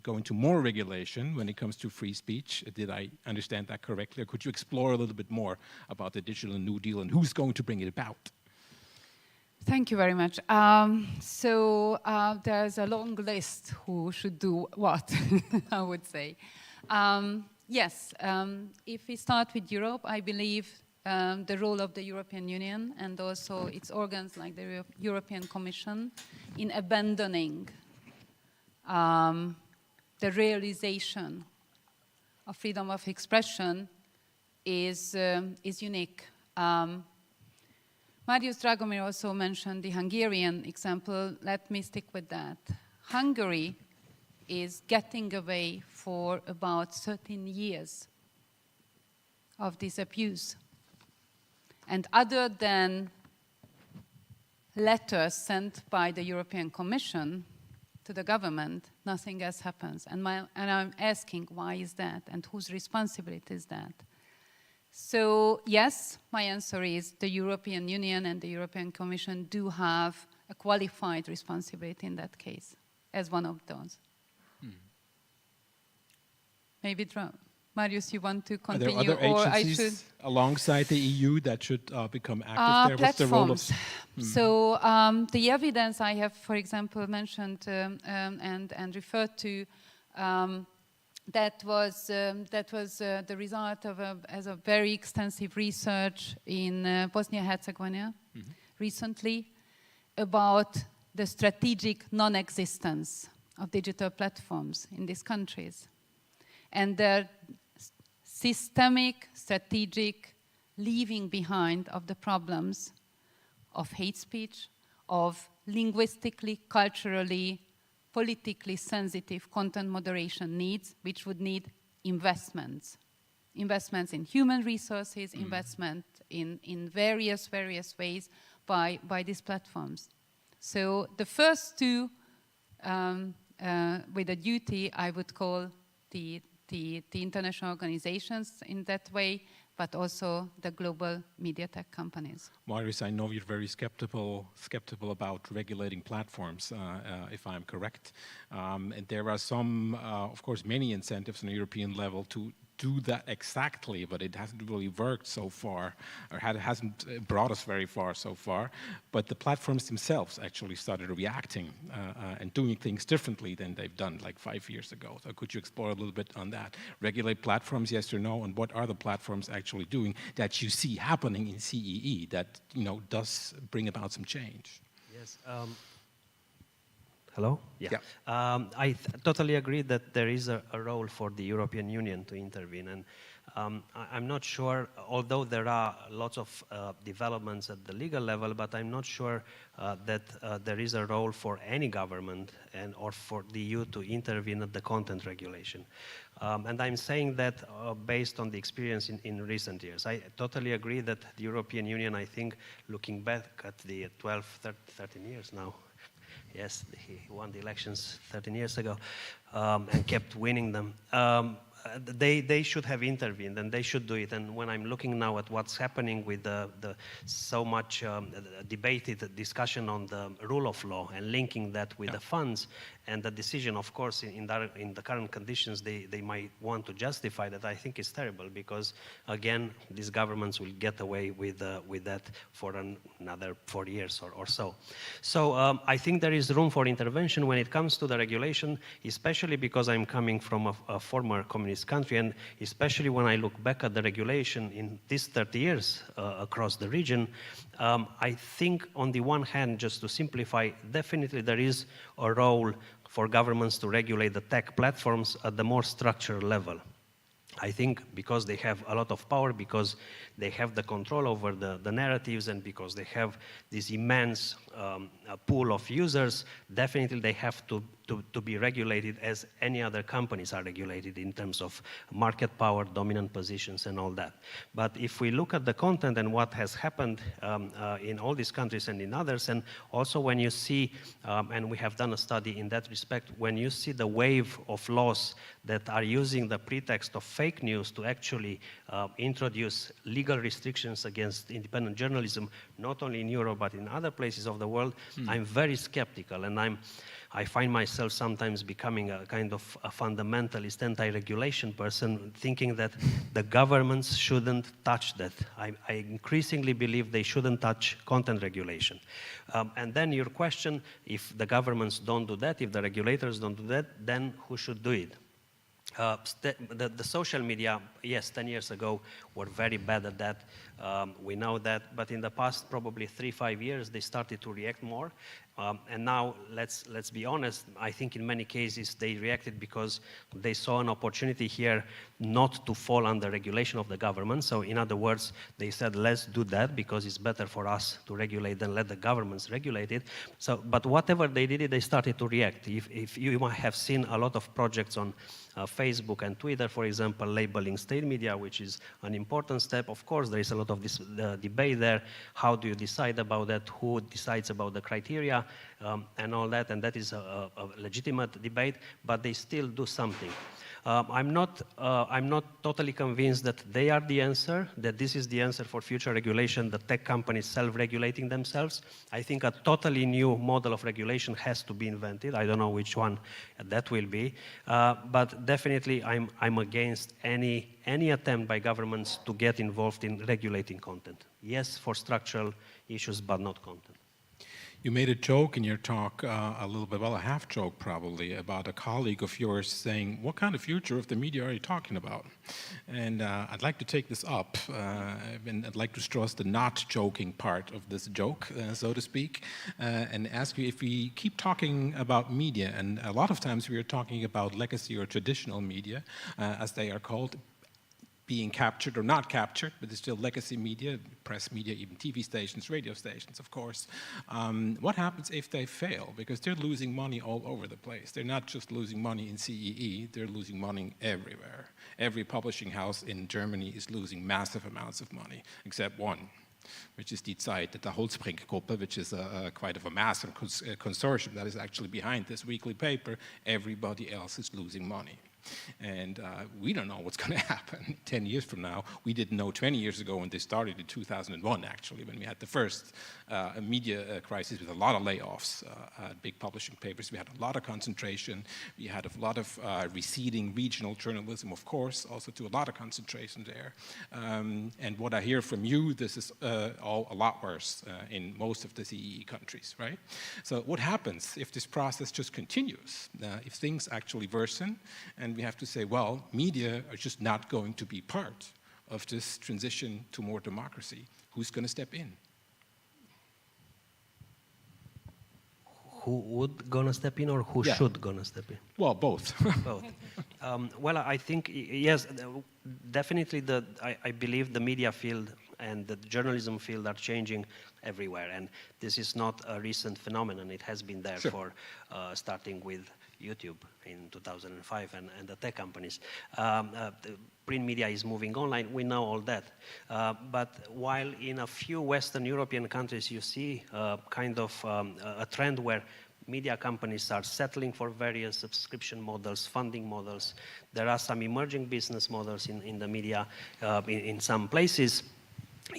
Speaker 1: go into more regulation when it comes to free speech? Did I understand that correctly? Or could you explore a little bit more about the digital New Deal and who's going to bring it about?
Speaker 3: Thank you very much. There's a long list who should do what, I would say. Yes, if we start with Europe, I believe the role of the European Union and also its organs like the European Commission in abandoning the realization of freedom of expression is unique. Marius Dragomir also mentioned the Hungarian example. Let me stick with that. Hungary is getting away for about 13 years of this abuse. And other than letters sent by the European Commission to the government, nothing else happens. And I'm asking, why is that? And whose responsibility is that? So yes, my answer is the European Union and the European Commission do have a qualified responsibility in that case, as one of those. Maybe, Marius, you want to continue?
Speaker 1: Are there other agencies alongside the EU that should become active there? What's the role of?
Speaker 3: So the evidence I have, for example, mentioned and referred to, that was the result of a very extensive research in Bosnia-Herzegovina recently about the strategic non-existence of digital platforms in these countries and their systemic, strategic leaving behind of the problems of hate speech, of linguistically, culturally, politically sensitive content moderation needs, which would need investments. Investments in human resources, investment in various ways by these platforms. So the first two, with a duty, I would call the international organizations in that way, but also the global media tech companies.
Speaker 1: Marius, I know you're very skeptical about regulating platforms, if I'm correct. And there are some, of course, many incentives on a European level to do that exactly, but it hasn't really worked so far, or hasn't brought us very far so far. But the platforms themselves actually started reacting and doing things differently than they've done like 5 years ago. So could you explore a little bit on that? Regulate platforms, yes or no, and what are the platforms actually doing that you see happening in CEE that does bring about some change?
Speaker 2: Yes. Hello? Yeah. I totally agree that there is a role for the European Union to intervene. And I'm not sure, although there are lots of developments at the legal level, but I'm not sure that there is a role for any government or for the EU to intervene at the content regulation. And I'm saying that based on the experience in recent years. I totally agree that the European Union, I think, looking back at the 13 years now, yes, he won the elections 13 years ago and kept winning them. They should have intervened, and they should do it. And when I'm looking now at what's happening with the so much debated discussion on the rule of law and linking that with the funds and the decision, of course, in the current conditions, they might want to justify that. I think it's terrible because, again, these governments will get away with that for another 4 years or so. So I think there is room for intervention when it comes to the regulation, especially because I'm coming from a former communist country, and especially when I look back at the regulation in these 30 years across the region, I think on the one hand, just to simplify, definitely there is a role for governments to regulate the tech platforms at the more structural level. I think because they have a lot of power, because they have the control over the narratives, and because they have this immense pool of users, definitely they have to to be regulated as any other companies are regulated in terms of market power, dominant positions, and all that. But if we look at the content and what has happened in all these countries and in others, and also when you see, and we have done a study in that respect, when you see the wave of laws that are using the pretext of fake news to actually introduce legal restrictions against independent journalism, not only in Europe but in other places of the world, I'm very skeptical, and I find myself sometimes becoming a kind of a fundamentalist anti-regulation person, thinking that the governments shouldn't touch that. I increasingly believe they shouldn't touch content regulation. And then your question, if the governments don't do that, if the regulators don't do that, then who should do it? The social media, yes, 10 years ago were very bad at that. We know that, but in the past probably 3-5 years they started to react more. And now, let's be honest, I think in many cases they reacted because they saw an opportunity here not to fall under regulation of the government. So in other words, they said, let's do that because it's better for us to regulate than let the governments regulate it. So, but whatever they did, they started to react. If you might have seen a lot of projects on Facebook and Twitter, for example, labeling state media, which is an important step. Of course, there is a lot of this debate there. How do you decide about that? Who decides about the criteria and all that? And that is a legitimate debate, but they still do something. I'm not totally convinced that they are the answer, that this is the answer for future regulation, the tech companies self-regulating themselves. I think a totally new model of regulation has to be invented. I don't know which one that will be, but definitely I'm against any attempt by governments to get involved in regulating content. Yes, for structural issues, but not content.
Speaker 1: You made a joke in your talk, a little bit, well, a half joke probably, about a colleague of yours saying, what kind of future of the media are you talking about? And I'd like to take this up, and I'd like to stress the not joking part of this joke, so to speak, and ask you if we keep talking about media, and a lot of times we are talking about legacy or traditional media, as they are called, being captured or not captured, but it's still legacy media, press media, even TV stations, radio stations, of course. What happens if they fail? Because they're losing money all over the place. They're not just losing money in CEE, they're losing money everywhere. Every publishing house in Germany is losing massive amounts of money, except one, which is Die Zeit, the Holzbrink-Gruppe, which is quite of a massive consortium that is actually behind this weekly paper. Everybody else is losing money. And we don't know what's going to happen 10 years from now. We didn't know 20 years ago when they started in 2001, actually, when we had the first media crisis with a lot of layoffs at big publishing papers. We had a lot of concentration. We had a lot of receding regional journalism, of course, also to a lot of concentration there. And what I hear from you, this is all a lot worse in most of the CEE countries, right? So what happens if this process just continues? If things actually worsen, and we have to say, well, media are just not going to be part of this transition to more democracy. Who's going to step in?
Speaker 2: Who would gonna step in, or who should gonna step in?
Speaker 1: Well, both.
Speaker 2: Both. Well, I think, yes, definitely I believe the media field and the journalism field are changing everywhere. And this is not a recent phenomenon. It has been there for starting with YouTube in 2005 and the tech companies. The print media is moving online. We know all that. But while in a few Western European countries you see kind of a trend where media companies are settling for various subscription models, funding models. There are some emerging business models in the media in some places.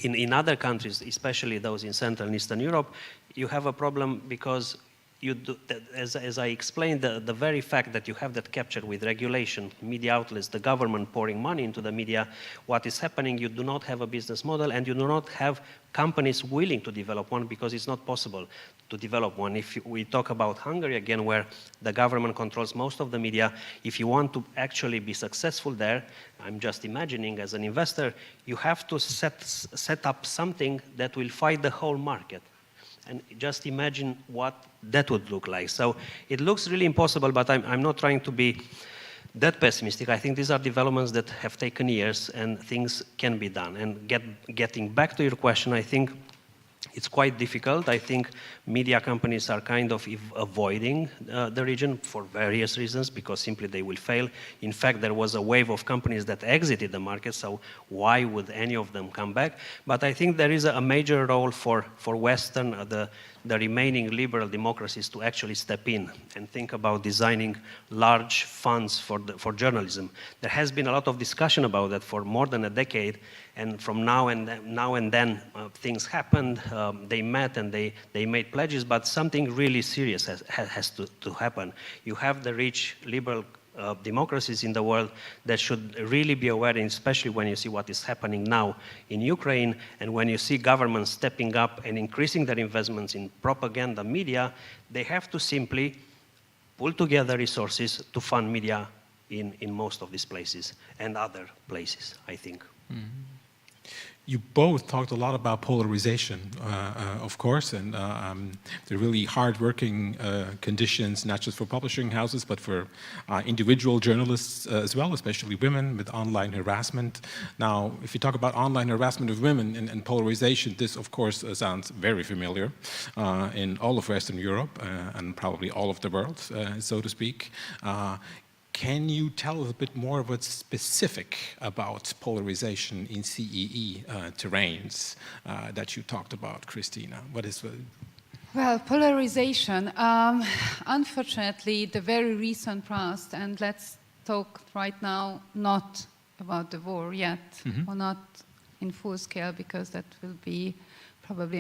Speaker 2: In other countries, especially those in Central and Eastern Europe, you have a problem because you do, as I explained, the very fact that you have that captured with regulation, media outlets, the government pouring money into the media, what is happening, you do not have a business model and you do not have companies willing to develop one because it's not possible to develop one. If we talk about Hungary again, where the government controls most of the media, if you want to actually be successful there, I'm just imagining as an investor, you have to set up something that will fight the whole market. And just imagine what that would look like. So it looks really impossible, but I'm not trying to be that pessimistic. I think these are developments that have taken years and things can be done. And getting back to your question, I think it's quite difficult. I think media companies are kind of avoiding the region for various reasons, because simply they will fail. In fact, there was a wave of companies that exited the market, so why would any of them come back? But I think there is a major role for Western, the remaining liberal democracies to actually step in and think about designing large funds for journalism. There has been a lot of discussion about that for more than a decade, and from now and then things happened. They met and they made pledges, but something really serious has to happen. You have the rich liberal democracies in the world that should really be aware, and especially when you see what is happening now in Ukraine, and when you see governments stepping up and increasing their investments in propaganda media, they have to simply pull together resources to fund media in most of these places and other places, I think.
Speaker 1: Mm-hmm. You both talked a lot about polarization, of course, and the really hard-working conditions, not just for publishing houses, but for individual journalists as well, especially women, with online harassment. Now, if you talk about online harassment of women and polarization, this, of course, sounds very familiar in all of Western Europe and probably all of the world, so to speak. Can you tell us a bit more what's specific about polarization in CEE terrains that you talked about, Christina? What is the...
Speaker 3: Well, polarization, unfortunately, the very recent past, and let's talk right now not about the war yet, or not in full scale, because that will be probably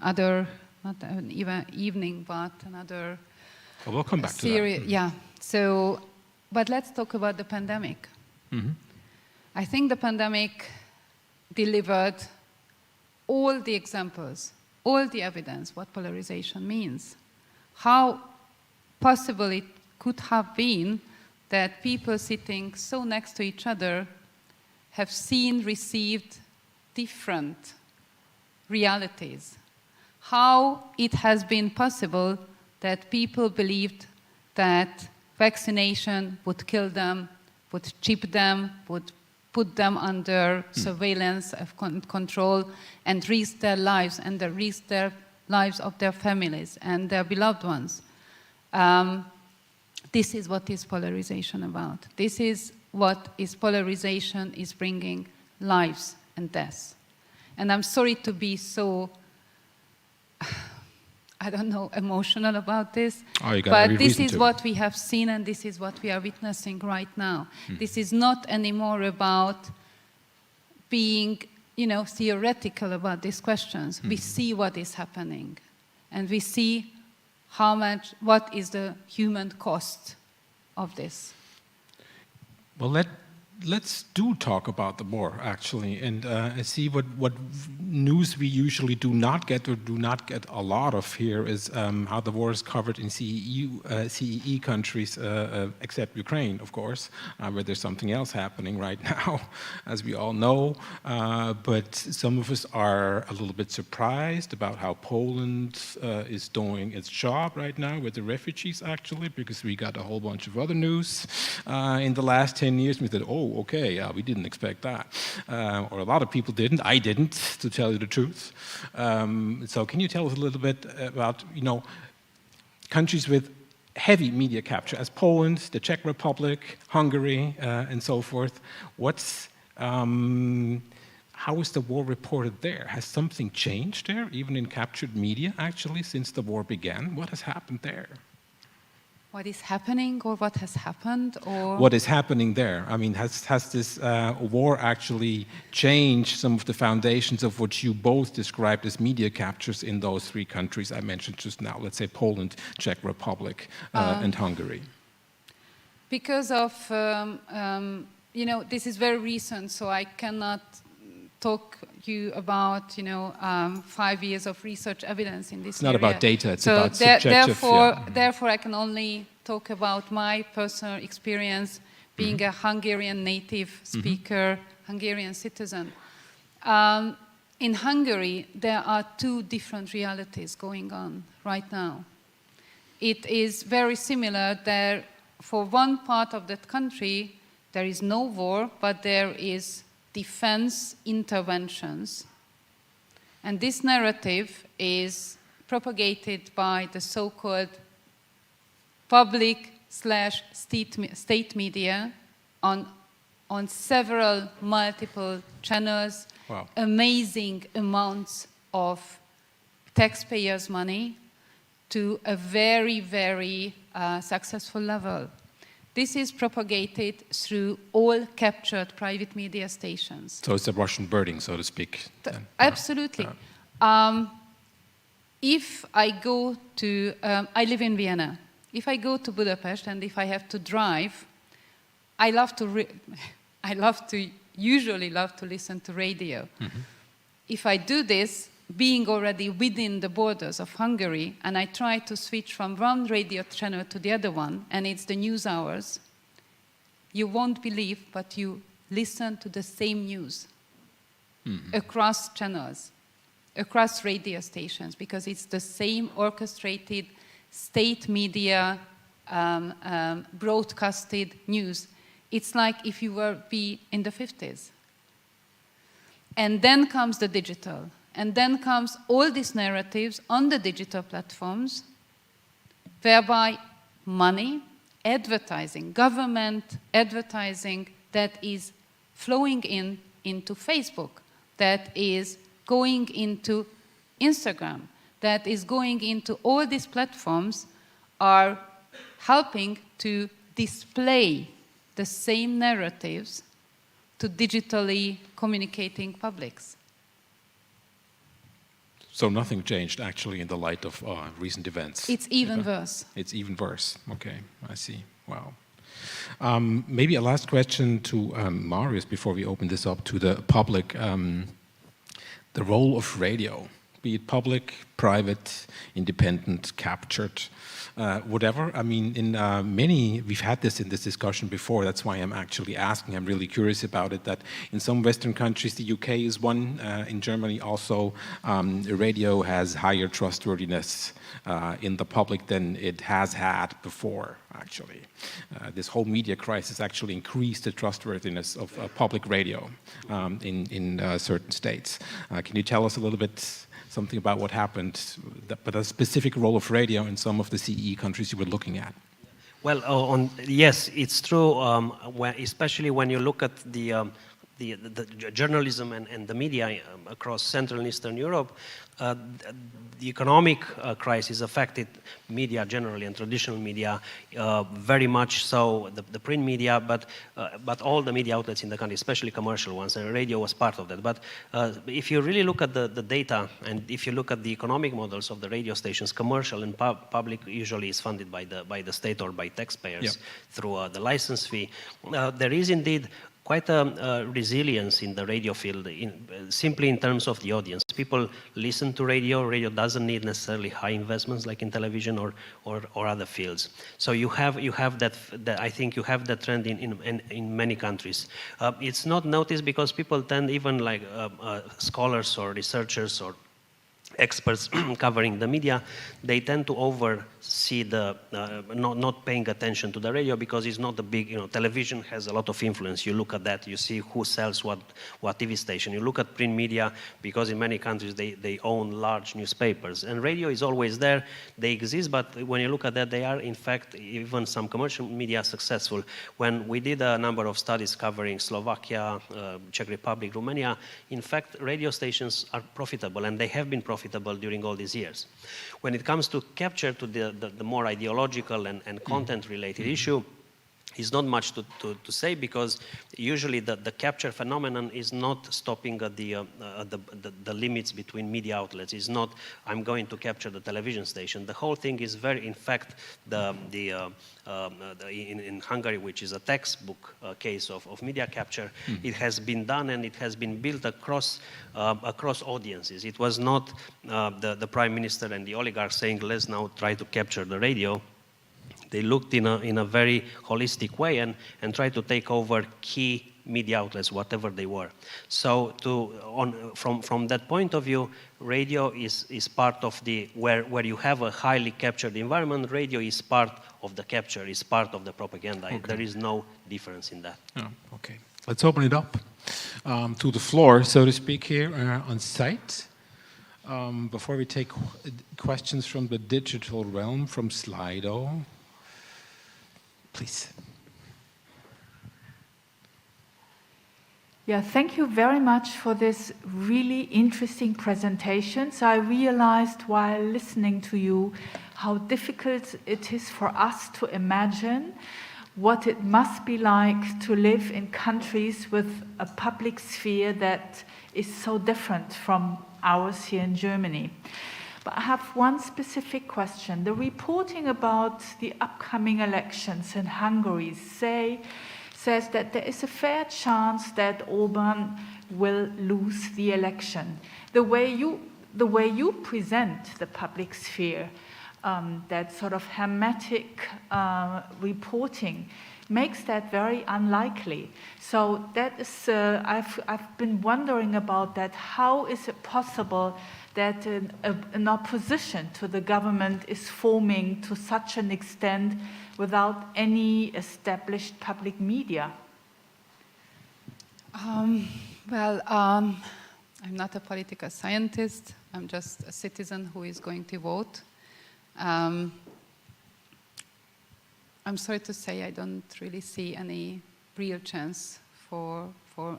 Speaker 3: another, not an even evening, but another...
Speaker 1: Well, we'll come back to that.
Speaker 3: Yeah, so... But let's talk about the pandemic. I think the pandemic delivered all the examples, all the evidence what polarization means. How possible it could have been that people sitting so next to each other have seen, received different realities. How it has been possible that people believed that vaccination would kill them, would chip them, would put them under surveillance of control and risk their lives and risk their lives of their families and their beloved ones. This is what is polarization about. This is what is polarization is bringing lives and deaths. And I'm sorry to be so I don't know, emotional about this, but this is what we have seen and this is what we are witnessing right now. This is not anymore about being, theoretical about these questions. We see what is happening and we see what is the human cost of this.
Speaker 1: Well, let's talk about the war, actually, and see what news we usually do not get or do not get a lot of here is how the war is covered in CEE countries, except Ukraine, of course, where there's something else happening right now, as we all know. But some of us are a little bit surprised about how Poland is doing its job right now with the refugees, actually, because we got a whole bunch of other news in the last 10 years. We said, oh, okay, yeah, we didn't expect that. Or a lot of people didn't. I didn't, to tell you the truth. So can you tell us a little bit about, countries with heavy media capture, as Poland, the Czech Republic, Hungary, and so forth. How is the war reported there? Has something changed there, even in captured media, actually, since the war began? What has happened there?
Speaker 3: What is happening, or what has happened, or
Speaker 1: what is happening there? I mean, has this war actually changed some of the foundations of what you both described as media captures in those three countries I mentioned just now? Let's say Poland, Czech Republic, and Hungary.
Speaker 3: Because of this is very recent, so I cannot talk you about 5 years of research evidence in this
Speaker 1: area. It's not about data, it's
Speaker 3: so
Speaker 1: about subjective.
Speaker 3: Therefore, I can only talk about my personal experience being a Hungarian native speaker, Hungarian citizen. In Hungary, there are two different realities going on right now. It is very similar there. For one part of that country, there is no war, but there is defense interventions. And this narrative is propagated by the so-called public/state media on several multiple channels,
Speaker 1: Wow.
Speaker 3: amazing amounts of taxpayers' money to a very, very successful level. This is propagated through all captured private media stations.
Speaker 1: So it's a Russian birding, so to speak. then.
Speaker 3: Absolutely. If I go to, I live in Vienna. If I go to Budapest and if I have to drive, I usually love to listen to radio.
Speaker 1: Mm-hmm.
Speaker 3: If I do this, being already within the borders of Hungary, and I try to switch from one radio channel to the other one, and it's the news hours, you won't believe, but you listen to the same news across channels, across radio stations, because it's the same orchestrated state media broadcasted news. It's like if you were in the 50s. And then comes the digital. And then comes all these narratives on the digital platforms, whereby money, advertising, government advertising that is flowing into Facebook, that is going into Instagram, that is going into all these platforms, are helping to display the same narratives to digitally communicating publics.
Speaker 1: So nothing changed actually in the light of recent events.
Speaker 3: It's even worse.
Speaker 1: It's even worse. Okay, I see. Wow. Maybe a last question to Marius before we open this up to the public. The role of radio, be it public, private, independent, captured, whatever. I mean, in we've had this in this discussion before, that's why I'm actually asking, I'm really curious about it, that in some Western countries, the UK is one, in Germany also, radio has higher trustworthiness in the public than it has had before, actually. This whole media crisis actually increased the trustworthiness of public radio in certain states. Can you tell us a little bit something about what happened, but a specific role of radio in some of the CEE countries you were looking at?
Speaker 2: Well, yes, it's true, especially when you look at the journalism and the media across Central and Eastern Europe. The economic crisis affected media generally and traditional media very much so, the print media, but all the media outlets in the country, especially commercial ones, and radio was part of that. But if you really look at the data, and if you look at the economic models of the radio stations, commercial and public usually is funded by the state or by taxpayers through the license fee. There is indeed quite a resilience in the radio field, simply in terms of the audience. People listen to radio. Radio doesn't need necessarily high investments like in television or other fields. So you have that. I think you have that trend in many countries. It's not noticed because people tend, even like scholars or researchers or experts covering the media, they tend to oversee not paying attention to the radio because it's not a big, television has a lot of influence. You look at that, you see who sells what TV station. You look at print media because in many countries they own large newspapers. And radio is always there, they exist, but when you look at that, they are in fact, even some commercial media successful. When we did a number of studies covering Slovakia, Czech Republic, Romania, in fact, radio stations are profitable, and they have been profitable during all these years. When it comes to capture, to the more ideological and content-related issue, is not much to say, because usually the capture phenomenon is not stopping at the limits between media outlets. It's not, I'm going to capture the television station. The whole thing is very, in fact, in Hungary, which is a textbook case of media capture, it has been done and it has been built across audiences. It was not the prime minister and the oligarchs saying, let's now try to capture the radio. They looked in a very holistic way and tried to take over key media outlets, whatever they were. So from that point of view, radio is part of where you have a highly captured environment. Radio is part of the capture, is part of the propaganda. Okay. There is no difference in that.
Speaker 1: Oh, okay. Let's open it up to the floor, so to speak, here on site. Before we take questions from the digital realm, from Slido, please.
Speaker 4: Yeah, thank you very much for this really interesting presentation. So I realized while listening to you how difficult it is for us to imagine what it must be like to live in countries with a public sphere that is so different from ours here in Germany. But I have one specific question. The reporting about the upcoming elections in Hungary says that there is a fair chance that Orban will lose the election. The way you present the public sphere, that sort of hermetic reporting, makes that very unlikely. So that is, I've been wondering about that. How is it possible that an opposition to the government is forming to such an extent without any established public media?
Speaker 3: I'm not a political scientist. I'm just a citizen who is going to vote. I'm sorry to say I don't really see any real chance for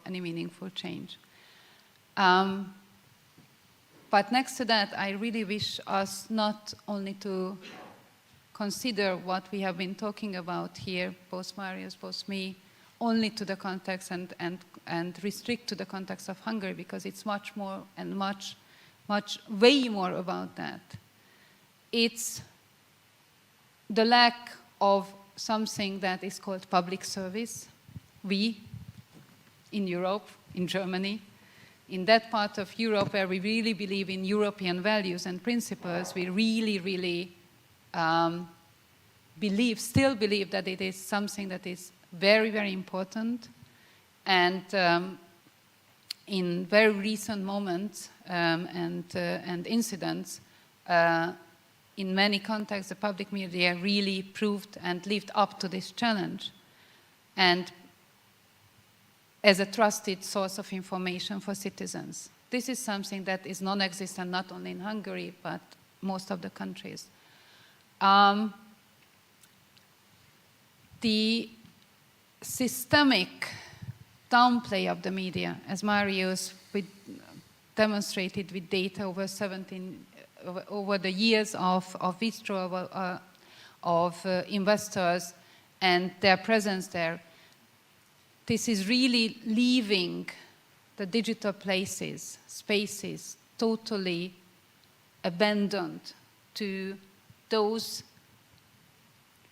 Speaker 3: any meaningful change. But next to that, I really wish us not only to consider what we have been talking about here, both Marius, both me, only to the context and restrict to the context of Hungary, because it's much more and way more about that. It's the lack of something that is called public service. We, in Europe, in Germany, in that part of Europe where we really believe in European values and principles, we really still believe that it is something that is very, very important. And in very recent moments and incidents, in many contexts, the public media really proved and lived up to this challenge, and as a trusted source of information for citizens. This is something that is non-existent not only in Hungary, but most of the countries. The systemic downplay of the media, as Marius demonstrated with data over the years of withdrawal of investors and their presence there, this is really leaving the digital spaces totally abandoned to those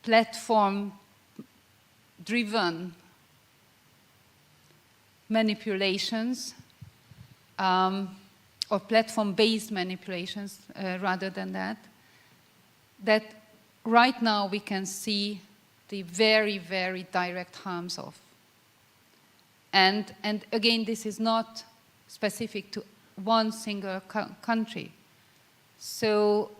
Speaker 3: platform-driven manipulations or platform-based manipulations rather than that right now we can see the very, very direct harms of. And again, this is not specific to one single country. So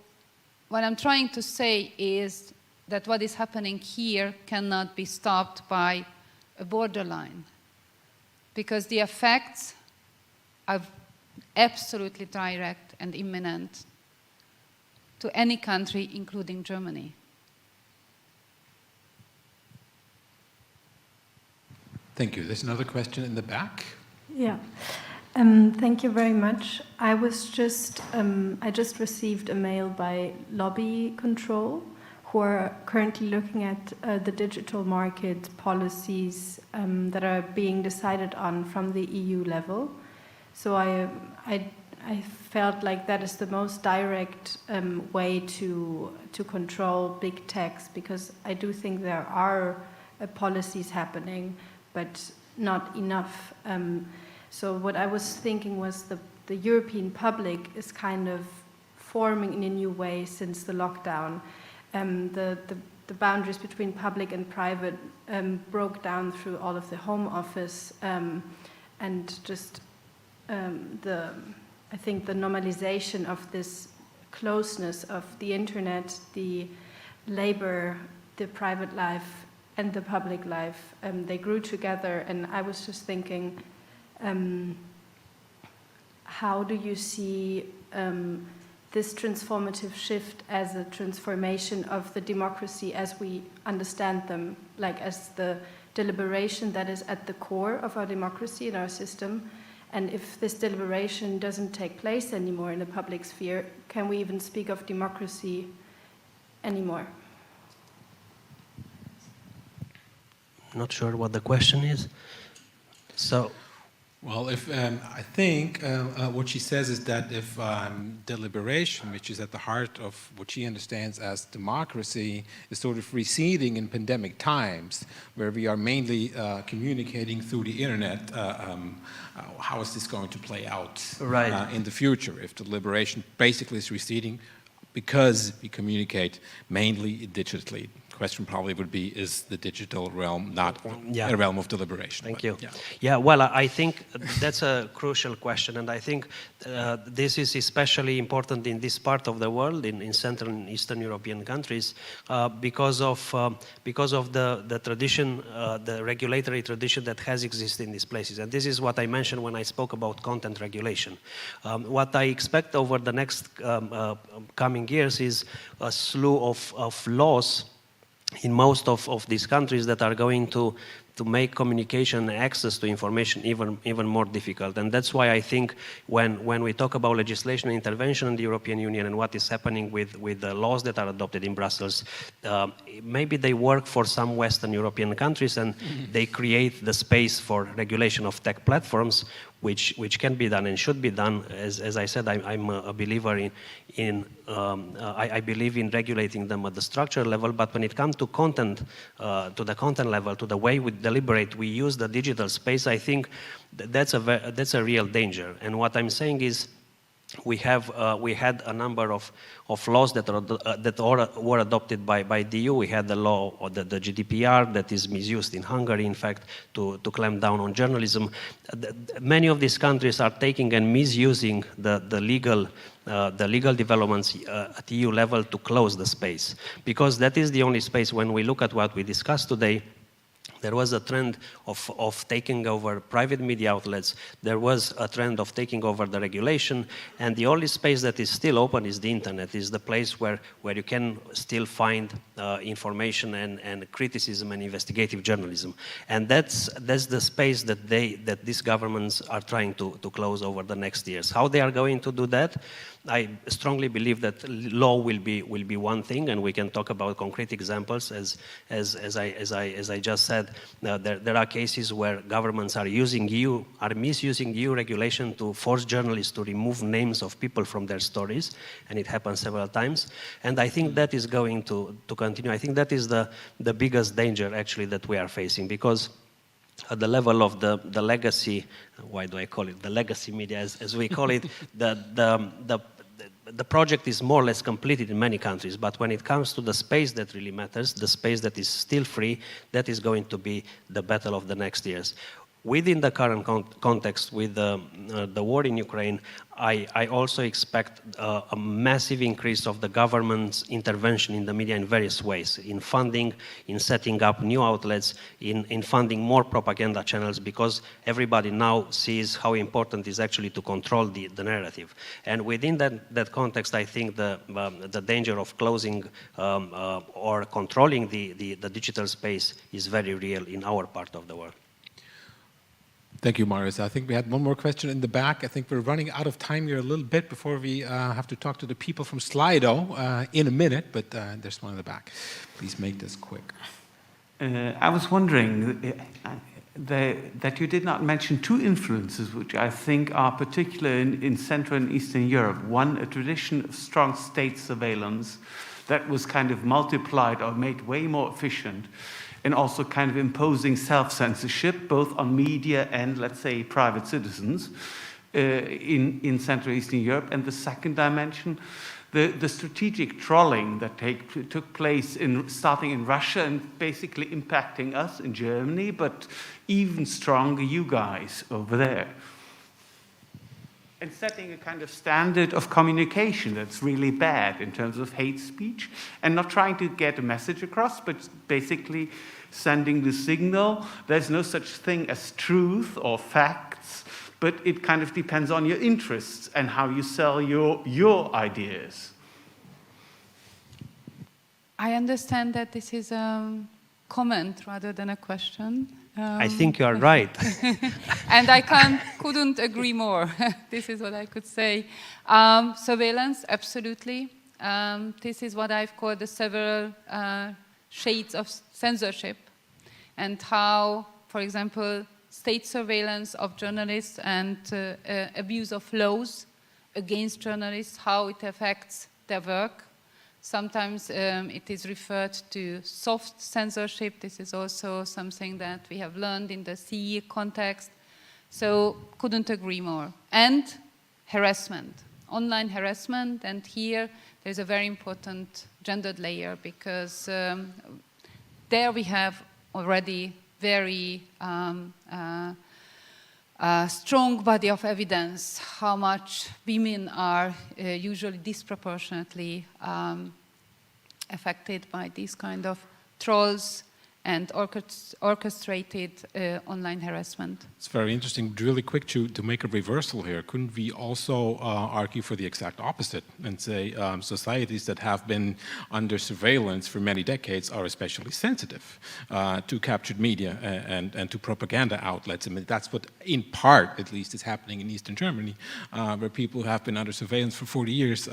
Speaker 3: what I'm trying to say is that what is happening here cannot be stopped by a borderline, because the effects are absolutely direct and imminent to any country, including Germany.
Speaker 1: Thank you. There's another question in the back.
Speaker 5: Yeah. Thank you very much. I just received a mail by Lobby Control, who are currently looking at the digital market policies that are being decided on from the EU level. So I felt like that is the most direct way to control big techs, because I do think there are policies happening, but not enough. So what I was thinking was the European public is kind of forming in a new way since the lockdown. The boundaries between public and private broke down through all of the home office and just I think the normalization of this closeness of the internet, the labor, the private life, and the public life, they grew together. And I was just thinking, how do you see this transformative shift as a transformation of the democracy as we understand them, like as the deliberation that is at the core of our democracy and our system. And if this deliberation doesn't take place anymore in the public sphere, can we even speak of democracy anymore?
Speaker 2: Not sure what the question is. So,
Speaker 1: Well, if I think what she says is that if deliberation, which is at the heart of what she understands as democracy, is sort of receding in pandemic times, where we are mainly communicating through the internet, how is this going to play out in the future? If deliberation basically is receding because we communicate mainly digitally. Question probably would be, is the digital realm not a realm of deliberation?
Speaker 2: Thank you. Yeah, well, I think that's a crucial question, and I think this is especially important in this part of the world, in Central and Eastern European countries, because of the tradition, the regulatory tradition that has existed in these places. And this is what I mentioned when I spoke about content regulation. What I expect over the next coming years is a slew of laws in most of these countries that are going to make communication and access to information even more difficult. And that's why I think when we talk about legislation and intervention in the European Union and what is happening with the laws that are adopted in Brussels, maybe they work for some Western European countries and they create the space for regulation of tech platforms, which can be done and should be done. As I said, I'm a believer I believe in regulating them at the structure level, but when it comes to content, to the content level, to the way we deliberate, we use the digital space, I think that's a real danger. And what I'm saying is, we had a number of laws that were adopted by the EU. We had the law, or the GDPR, that is misused in Hungary, in fact, to clamp down on journalism. Many of these countries are taking and misusing the legal developments at EU level to close the space, because that is the only space. When we look at what we discussed today, there was a trend of taking over private media outlets. There was a trend of taking over the regulation. And the only space that is still open is the internet, is the place where you can still find information and criticism and investigative journalism. And that's the space that these governments are trying to close over the next years. How they are going to do that? I strongly believe that law will be one thing, and we can talk about concrete examples. As I just said, there are cases where governments are misusing EU regulation to force journalists to remove names of people from their stories, and it happens several times. And I think that is going to continue. I think that is the biggest danger, actually, that we are facing, because at the level of the legacy, why do I call it the legacy media, as we call it, the project is more or less completed in many countries, but when it comes to the space that really matters, the space that is still free, that is going to be the battle of the next years. Within the current context, with the war in Ukraine, I also expect a massive increase of the government's intervention in the media in various ways, in funding, in setting up new outlets, in funding more propaganda channels, because everybody now sees how important it is actually to control the narrative. And within that context, I think the danger of closing or controlling the digital space is very real in our part of the world.
Speaker 1: Thank you, Marius. I think we had one more question in the back. I think we're running out of time here a little bit before we have to talk to the people from Slido in a minute, but there's one in the back. Please make this quick.
Speaker 6: I was wondering that you did not mention two influences which I think are particular in Central and Eastern Europe. One, a tradition of strong state surveillance that was kind of multiplied or made way more efficient, and also kind of imposing self-censorship, both on media and, let's say, private citizens in Central Eastern Europe. And the second dimension, the strategic trolling that took place starting in Russia and basically impacting us in Germany, but even stronger you guys over there. And setting a kind of standard of communication that's really bad in terms of hate speech, and not trying to get a message across, but basically sending the signal there's no such thing as truth or facts, but it kind of depends on your interests and how you sell your ideas.
Speaker 3: I understand that this is a comment rather than a question.
Speaker 2: I think you are right.
Speaker 3: And I couldn't agree more. This is what I could say. Surveillance, absolutely. This is what I've called the several shades of censorship, and how, for example, state surveillance of journalists and abuse of laws against journalists, how it affects their work. Sometimes it is referred to soft censorship. This is also something that we have learned in the CE context. So couldn't agree more. And harassment, online harassment. And here there's a very important gendered layer, because there we have already very strong body of evidence how much women are usually disproportionately affected by these kind of trolls and orchestrated online harassment.
Speaker 1: It's very interesting. Really quick to make a reversal here. Couldn't we also argue for the exact opposite and say societies that have been under surveillance for many decades are especially sensitive to captured media and to propaganda outlets? I mean, that's what, in part at least, is happening in Eastern Germany, where people have been under surveillance for 40 years.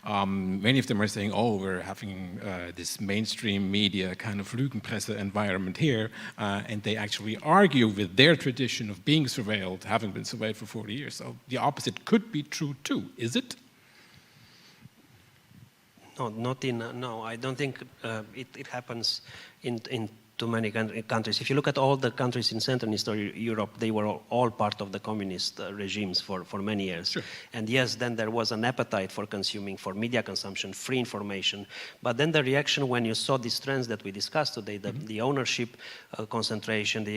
Speaker 1: Many of them are saying, oh, we're having this mainstream media kind of Lügenpresse environment here, and they actually argue with their tradition of being surveilled, having been surveilled for 40 years. So the opposite could be true too, is it?
Speaker 2: No, I don't think it happens in too many countries. If you look at all the countries in Central and Eastern Europe, they were all part of the communist regimes for many years.
Speaker 1: Sure.
Speaker 2: And yes, then there was an appetite for consuming, for media consumption, free information. But then the reaction when you saw these trends that we discussed today, the ownership concentration,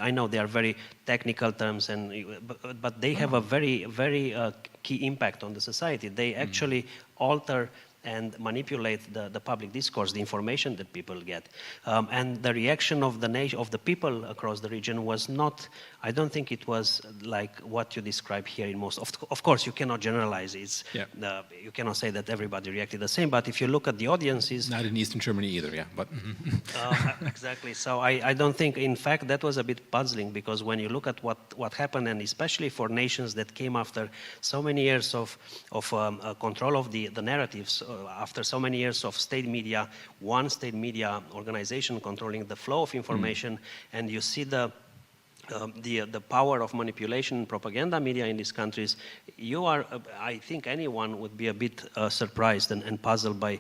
Speaker 2: I know they are very technical terms, but they have a very, very key impact on the society. They actually alter and manipulate the public discourse, the information that people get. And the reaction of the people across the region was not, I don't think it was like what you describe here in most. Of course, you cannot generalize. You cannot say that everybody reacted the same, but if you look at the audiences...
Speaker 1: Not in Eastern Germany either, yeah. But
Speaker 2: exactly. So I don't think, in fact, that was a bit puzzling, because when you look at what happened, and especially for nations that came after so many years of control of the narratives, after so many years of state media, one state media organization controlling the flow of information, and you see the power of manipulation and propaganda media in these countries, I think anyone would be a bit surprised and puzzled by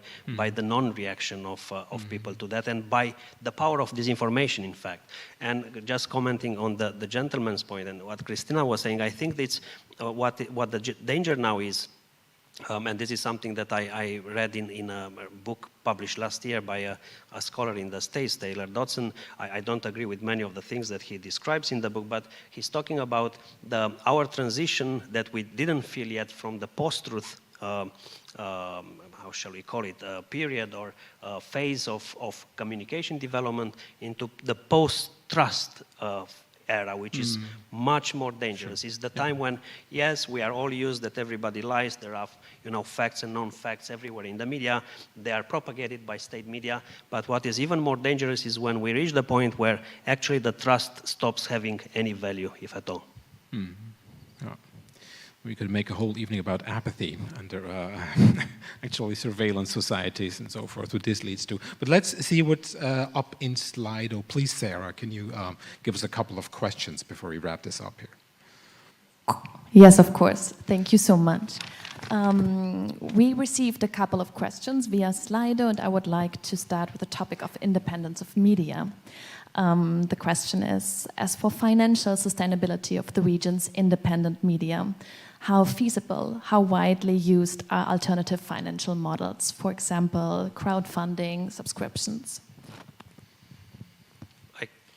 Speaker 2: the non-reaction of people to that, and by the power of disinformation, in fact. And just commenting on the gentleman's point and what Christina was saying, I think it's what the danger now is. And this is something that I read in a book published last year by a scholar in the States, Taylor Dodson. I don't agree with many of the things that he describes in the book, but he's talking about our transition that we didn't feel yet from the post-truth, how shall we call it, period or phase of communication development into the post-trust era, which is much more dangerous. It's the time when, yes, we are all used that everybody lies. There are, facts and non-facts everywhere in the media. They are propagated by state media. But what is even more dangerous is when we reach the point where actually the trust stops having any value, if at all.
Speaker 1: Yeah. We could make a whole evening about apathy under actually surveillance societies and so forth, what this leads to. But let's see what's up in Slido. Please, Sarah, can you give us a couple of questions before we wrap this up here?
Speaker 7: Yes, of course. Thank you so much. We received a couple of questions via Slido, and I would like to start with the topic of independence of media. The question is, as for financial sustainability of the region's independent media, how feasible, how widely used are alternative financial models, for example, crowdfunding, subscriptions?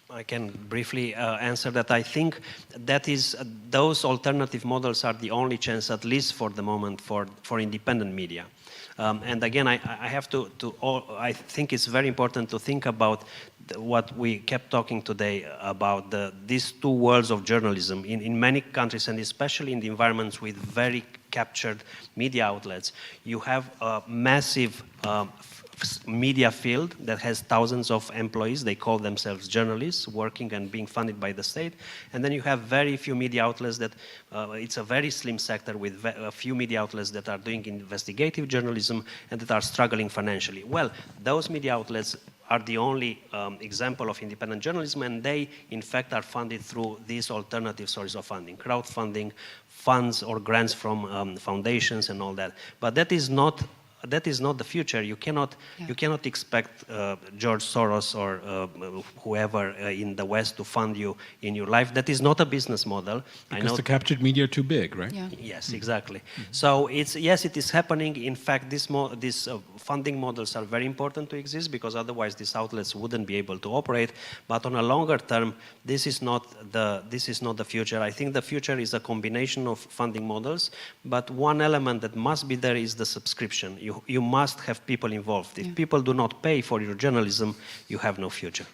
Speaker 2: I can briefly answer that. I think that is those alternative models are the only chance, at least for the moment, for independent media. And again, I have I think it's very important to think about what we kept talking today about these two worlds of journalism in many countries, and especially in the environments with very captured media outlets, you have a massive media field that has thousands of employees. They call themselves journalists, working and being funded by the state. And then you have very few media outlets that, it's a very slim sector with a few media outlets that are doing investigative journalism and that are struggling financially. Well, those media outlets are the only example of independent journalism, and they, in fact, are funded through these alternative sources of funding, crowdfunding, funds or grants from foundations and all that. But that is not the future. You cannot expect George Soros or whoever in the West to fund you in your life. That is not a business model.
Speaker 1: Because the captured media are too big, right?
Speaker 3: Yeah.
Speaker 2: Yes, exactly. Mm-hmm. So yes, it is happening. In fact, these funding models are very important to exist, because otherwise these outlets wouldn't be able to operate. But on a longer term, this is not the future. I think the future is a combination of funding models. But one element that must be there is the subscription. You must have people involved. If people do not pay for your journalism, you have no future.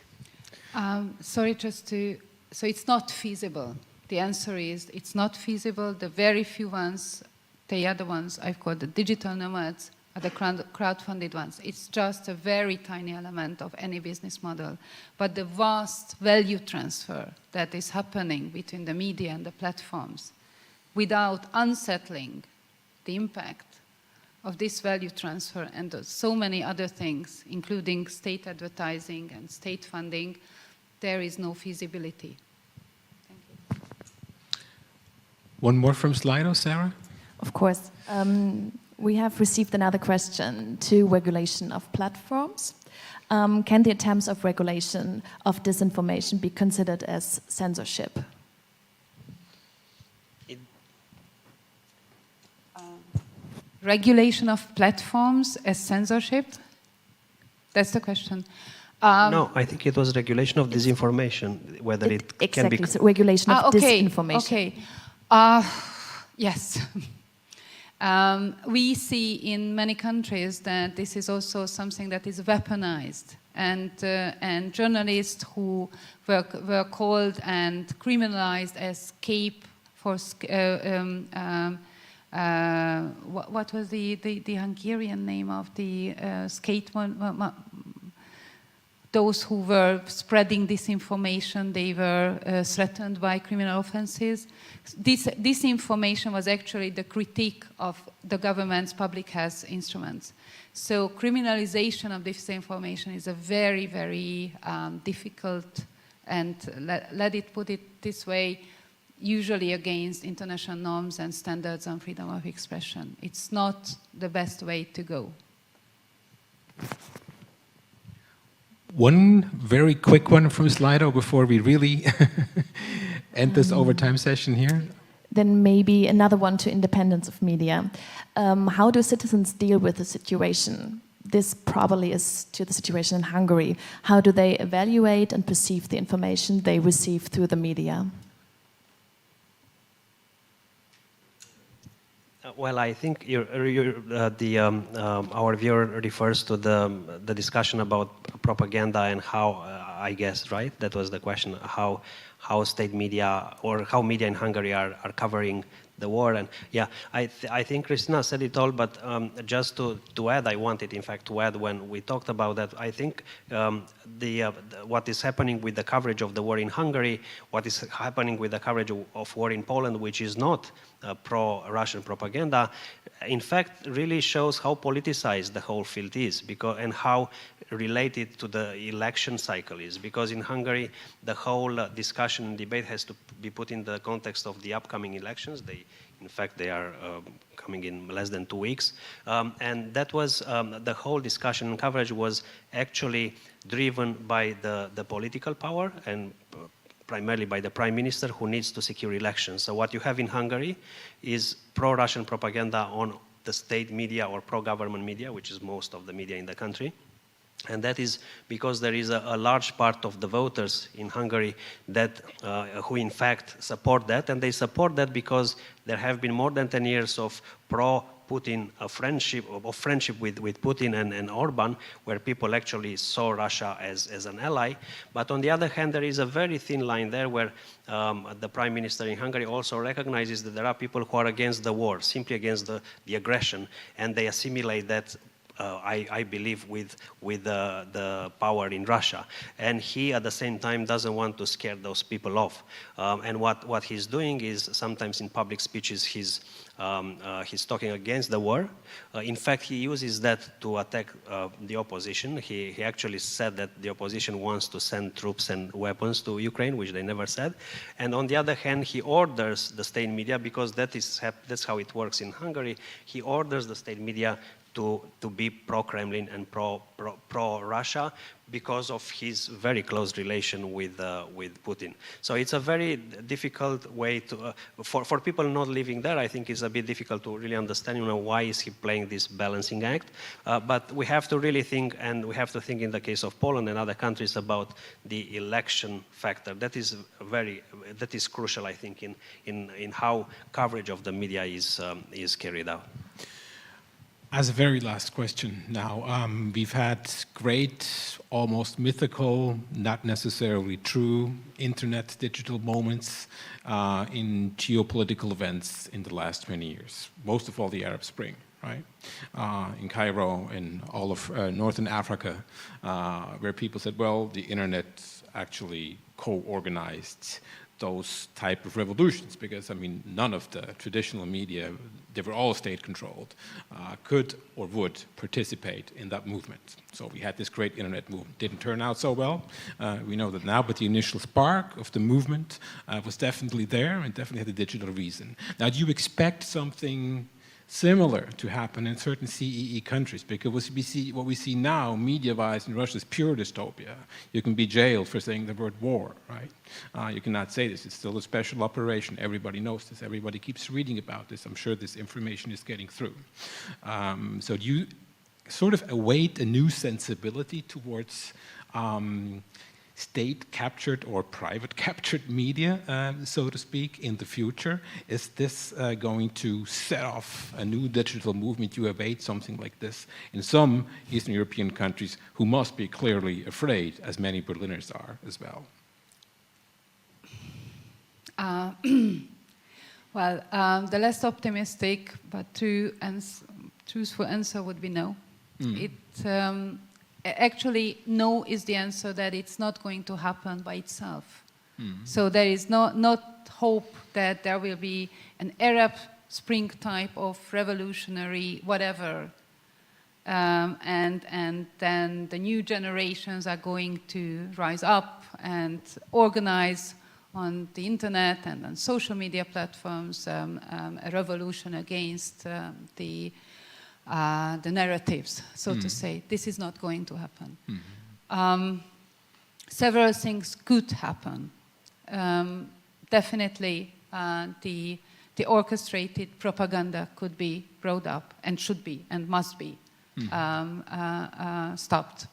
Speaker 3: So it's not feasible. The answer is it's not feasible. The very few ones, they are the ones I've called the digital nomads, are the crowdfunded ones. It's just a very tiny element of any business model. But the vast value transfer that is happening between the media and the platforms, without unsettling the impact of this value transfer and so many other things, including state advertising and state funding, there is no feasibility. Thank you.
Speaker 1: One more from Slido, Sarah?
Speaker 7: Of course. We have received another question to regulation of platforms. Can the attempts of regulation of disinformation be considered as censorship?
Speaker 3: Regulation of platforms as censorship? That's the question.
Speaker 2: No, I think it was regulation of disinformation, whether it can be...
Speaker 7: Exactly, so regulation of disinformation.
Speaker 3: Okay, yes. We see in many countries that this is also something that is weaponized, and journalists who were called and criminalized as scape for what was the Hungarian name of the skate one? Those who were spreading disinformation, they were threatened by criminal offenses. This information was actually the critique of the government's public health instruments. So criminalization of disinformation is a very, very difficult, and let it put it this way, usually against international norms and standards on freedom of expression. It's not the best way to go.
Speaker 1: One very quick one from Slido before we really end this overtime session here.
Speaker 7: Then maybe another one to independence of media. How do citizens deal with the situation? This probably is to the situation in Hungary. How do they evaluate and perceive the information they receive through the media?
Speaker 2: Well, I think our viewer refers to the discussion about propaganda and how, I guess, right? That was the question, how state media or how media in Hungary are covering the war. And yeah, I think Christina said it all, but just to add, I wanted, in fact, to add when we talked about that, I think what is happening with the coverage of the war in Hungary, what is happening with the coverage of war in Poland, which is not pro-Russian propaganda, in fact, really shows how politicized the whole field is, and how related to the election cycle is. Because in Hungary, the whole discussion and debate has to be put in the context of the upcoming elections. In fact, they are coming in less than 2 weeks. And that was, the whole discussion and coverage was actually driven by the political power and primarily by the prime minister, who needs to secure elections. So what you have in Hungary is pro-Russian propaganda on the state media or pro-government media, which is most of the media in the country. And that is because there is a large part of the voters in Hungary that who in fact support that, and they support that because there have been more than 10 years of Putin a friendship with Putin and Orban, where people actually saw Russia as an ally. But on the other hand, there is a very thin line there where the Prime Minister in Hungary also recognizes that there are people who are against the war, simply against the aggression, and they assimilate that I believe, with the power in Russia. And he, at the same time, doesn't want to scare those people off. And what he's doing is, sometimes in public speeches, he's talking against the war. In fact, he uses that to attack the opposition. He actually said that the opposition wants to send troops and weapons to Ukraine, which they never said. And on the other hand, he orders the state media, because that's how it works in Hungary. He orders the state media to be pro-Kremlin and pro-Russia because of his very close relation with Putin. So it's a very difficult way to, for people not living there, I think it's a bit difficult to really understand, why is he playing this balancing act. But we have to really think, and we have to think in the case of Poland and other countries, about the election factor. That is crucial, I think, in how coverage of the media is carried out.
Speaker 1: As a very last question now, we've had great, almost mythical, not necessarily true, internet digital moments in geopolitical events in the last 20 years. Most of all, the Arab Spring, right? In Cairo, in all of Northern Africa, where people said, well, the internet actually co-organized those type of revolutions, because, none of the traditional media, they were all state-controlled, could or would participate in that movement. So we had this great internet movement. Didn't turn out so well. We know that now, but the initial spark of the movement was definitely there, and definitely had a digital reason. Now, do you expect something similar to happen in certain CEE countries? Because what we see now, media-wise, in Russia is pure dystopia. You can be jailed for saying the word war, right? You cannot say this. It's still a special operation. Everybody knows this. Everybody keeps reading about this. I'm sure this information is getting through. So do you sort of await a new sensibility towards state-captured or private-captured media, so to speak, in the future? Is this going to set off a new digital movement? You await something like this in some Eastern European countries who must be clearly afraid, as many Berliners are as well.
Speaker 3: Well, the less optimistic but truthful answer would be no. Actually, no is the answer, that it's not going to happen by itself. So there is not hope that there will be an Arab Spring type of revolutionary whatever, and then the new generations are going to rise up and organize on the internet and on social media platforms a revolution against the narratives, so to say. This is not going to happen. Several things could happen. Definitely, the orchestrated propaganda could be brought up, and should be, and must be stopped.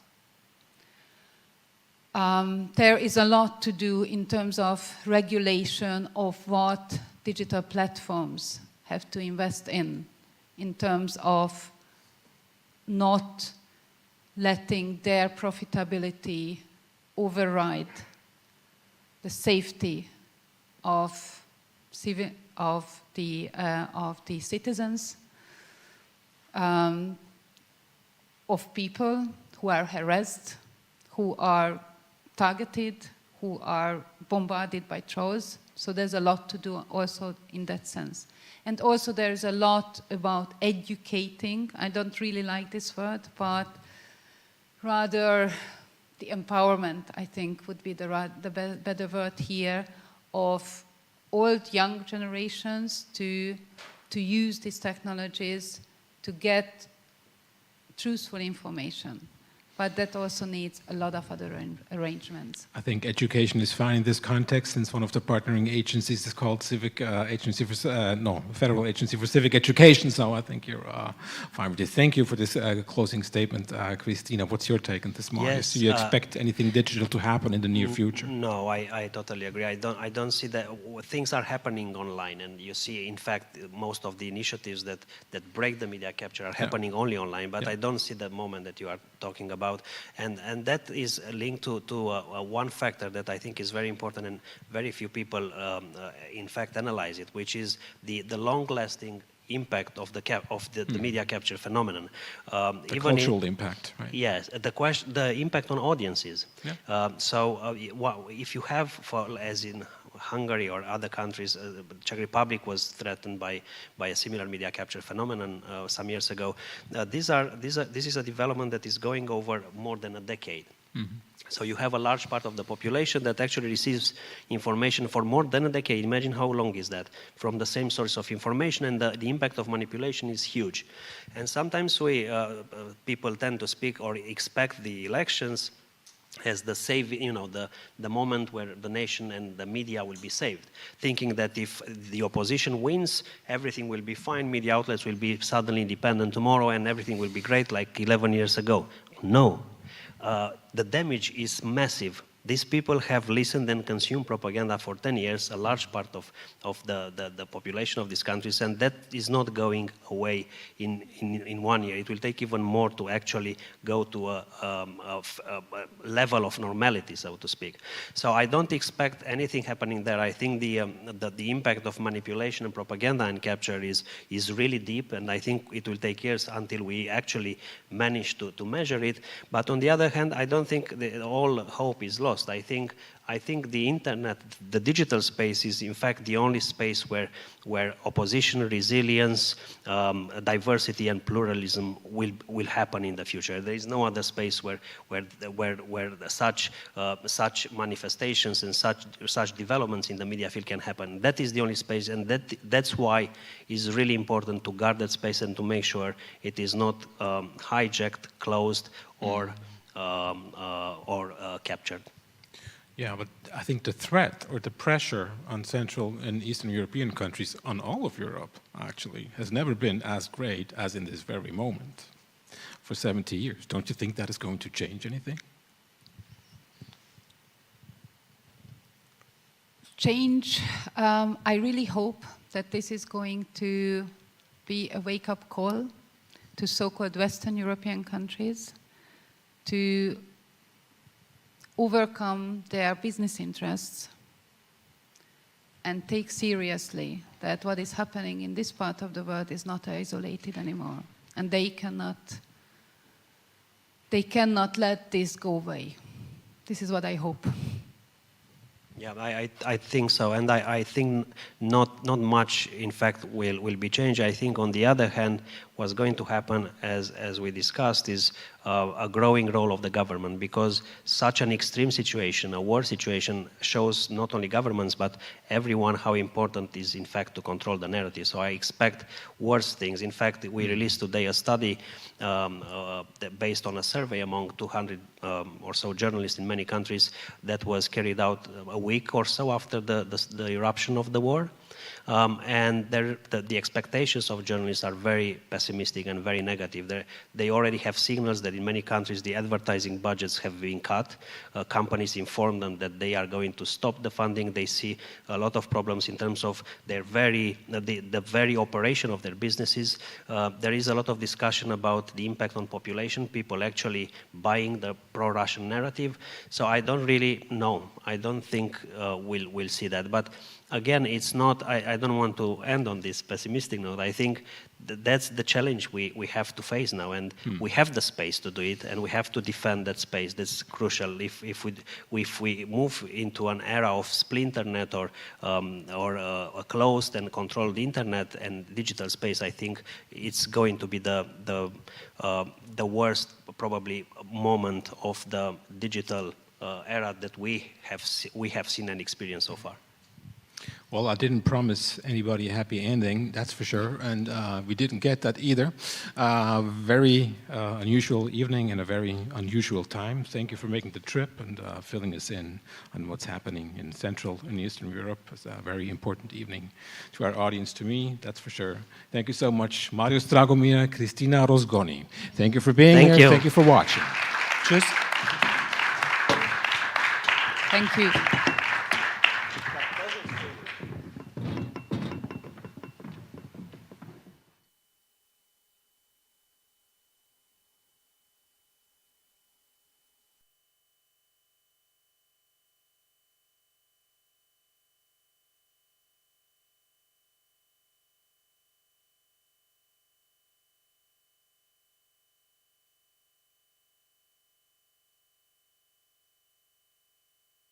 Speaker 3: There is a lot to do in terms of regulation of what digital platforms have to invest in terms of not letting their profitability override the safety of the citizens, of people who are harassed, who are targeted, who are bombarded by trolls. So there's a lot to do also in that sense. And also there's a lot about educating. I don't really like this word, but rather the empowerment, I think, would be the better word here, of old, young generations to use these technologies to get truthful information. but that also needs a lot of other arrangements.
Speaker 1: I think education is fine in this context, since one of the partnering agencies is called Federal Agency for Civic Education. So I think you're fine with it. Thank you for this closing statement, Christina. What's your take on this, Marius?
Speaker 2: Yes,
Speaker 1: Do you expect anything digital to happen in the near future?
Speaker 2: No, I totally agree. I don't see that things are happening online, and you see, in fact, most of the initiatives that break the media capture are happening only online. But I don't see that moment that you are talking about. And that is linked to one factor that I think is very important, and very few people in fact analyze it, which is the long-lasting impact of the media capture phenomenon.
Speaker 1: The cultural impact, right?
Speaker 2: Yes, the impact on audiences.
Speaker 1: Yeah.
Speaker 2: If you have, as in Hungary or other countries, the Czech Republic was threatened by a similar media capture phenomenon some years ago. This is a development that is going over more than a decade. Mm-hmm. So you have a large part of the population that actually receives information for more than a decade. Imagine how long is that, from the same source of information, and the impact of manipulation is huge. And sometimes people tend to speak or expect the elections as the moment where the nation and the media will be saved, thinking that if the opposition wins, everything will be fine, media outlets will be suddenly independent tomorrow, and everything will be great like 11 years ago. No. The damage is massive. These people have listened and consumed propaganda for 10 years, a large part of the population of these countries, and that is not going away in 1 year. It will take even more to actually go to a level of normality, so to speak. So I don't expect anything happening there. I think the impact of manipulation and propaganda and capture is really deep, and I think it will take years until we actually manage to measure it. But on the other hand, I don't think all hope is lost. I think the internet, the digital space, is in fact the only space where opposition, resilience, diversity, and pluralism will happen in the future. There is no other space where such manifestations and such developments in the media field can happen. That is the only space, and that's why it's really important to guard that space and to make sure it is not hijacked, closed, or captured.
Speaker 1: Yeah, but I think the threat or the pressure on Central and Eastern European countries, on all of Europe, actually, has never been as great as in this very moment for 70 years. Don't you think that is going to change anything?
Speaker 3: Change, I really hope that this is going to be a wake-up call to so-called Western European countries to overcome their business interests and take seriously that what is happening in this part of the world is not isolated anymore, and they cannot let this go away. This is what I hope.
Speaker 2: Yeah, I think so, and I think not much, in fact, will be changed. I think, on the other hand, what's going to happen, as we discussed, is a growing role of the government, because such an extreme situation, a war situation, shows not only governments but everyone how important it is, in fact, to control the narrative. So I expect worse things. In fact, we released today a study based on a survey among 200 or so journalists in many countries that was carried out a week or so after the eruption of the war. And the expectations of journalists are very pessimistic and very negative. They already have signals that in many countries the advertising budgets have been cut. Companies inform them that they are going to stop the funding. They see a lot of problems in terms of the very operation of their businesses. There is a lot of discussion about the impact on population, people actually buying the pro-Russian narrative. So I don't really know. I don't think we'll see that. But again, it's not, I don't want to end on this pessimistic note. I think that's the challenge we have to face now, and we have the space to do it, and we have to defend that space. That's crucial. If we move into an era of splinternet or a closed and controlled internet and digital space, I think it's going to be the worst probably moment of the digital era that we have seen and experienced so far.
Speaker 1: Well, I didn't promise anybody a happy ending, that's for sure, and we didn't get that either. Very unusual evening and a very unusual time. Thank you for making the trip and filling us in on what's happening in Central and Eastern Europe. It's a very important evening to our audience, to me, that's for sure. Thank you so much, Marius Dragomir, Kristina Rozgoni. Thank you for being here. Thank you for watching. Tschüss.
Speaker 3: Thank you.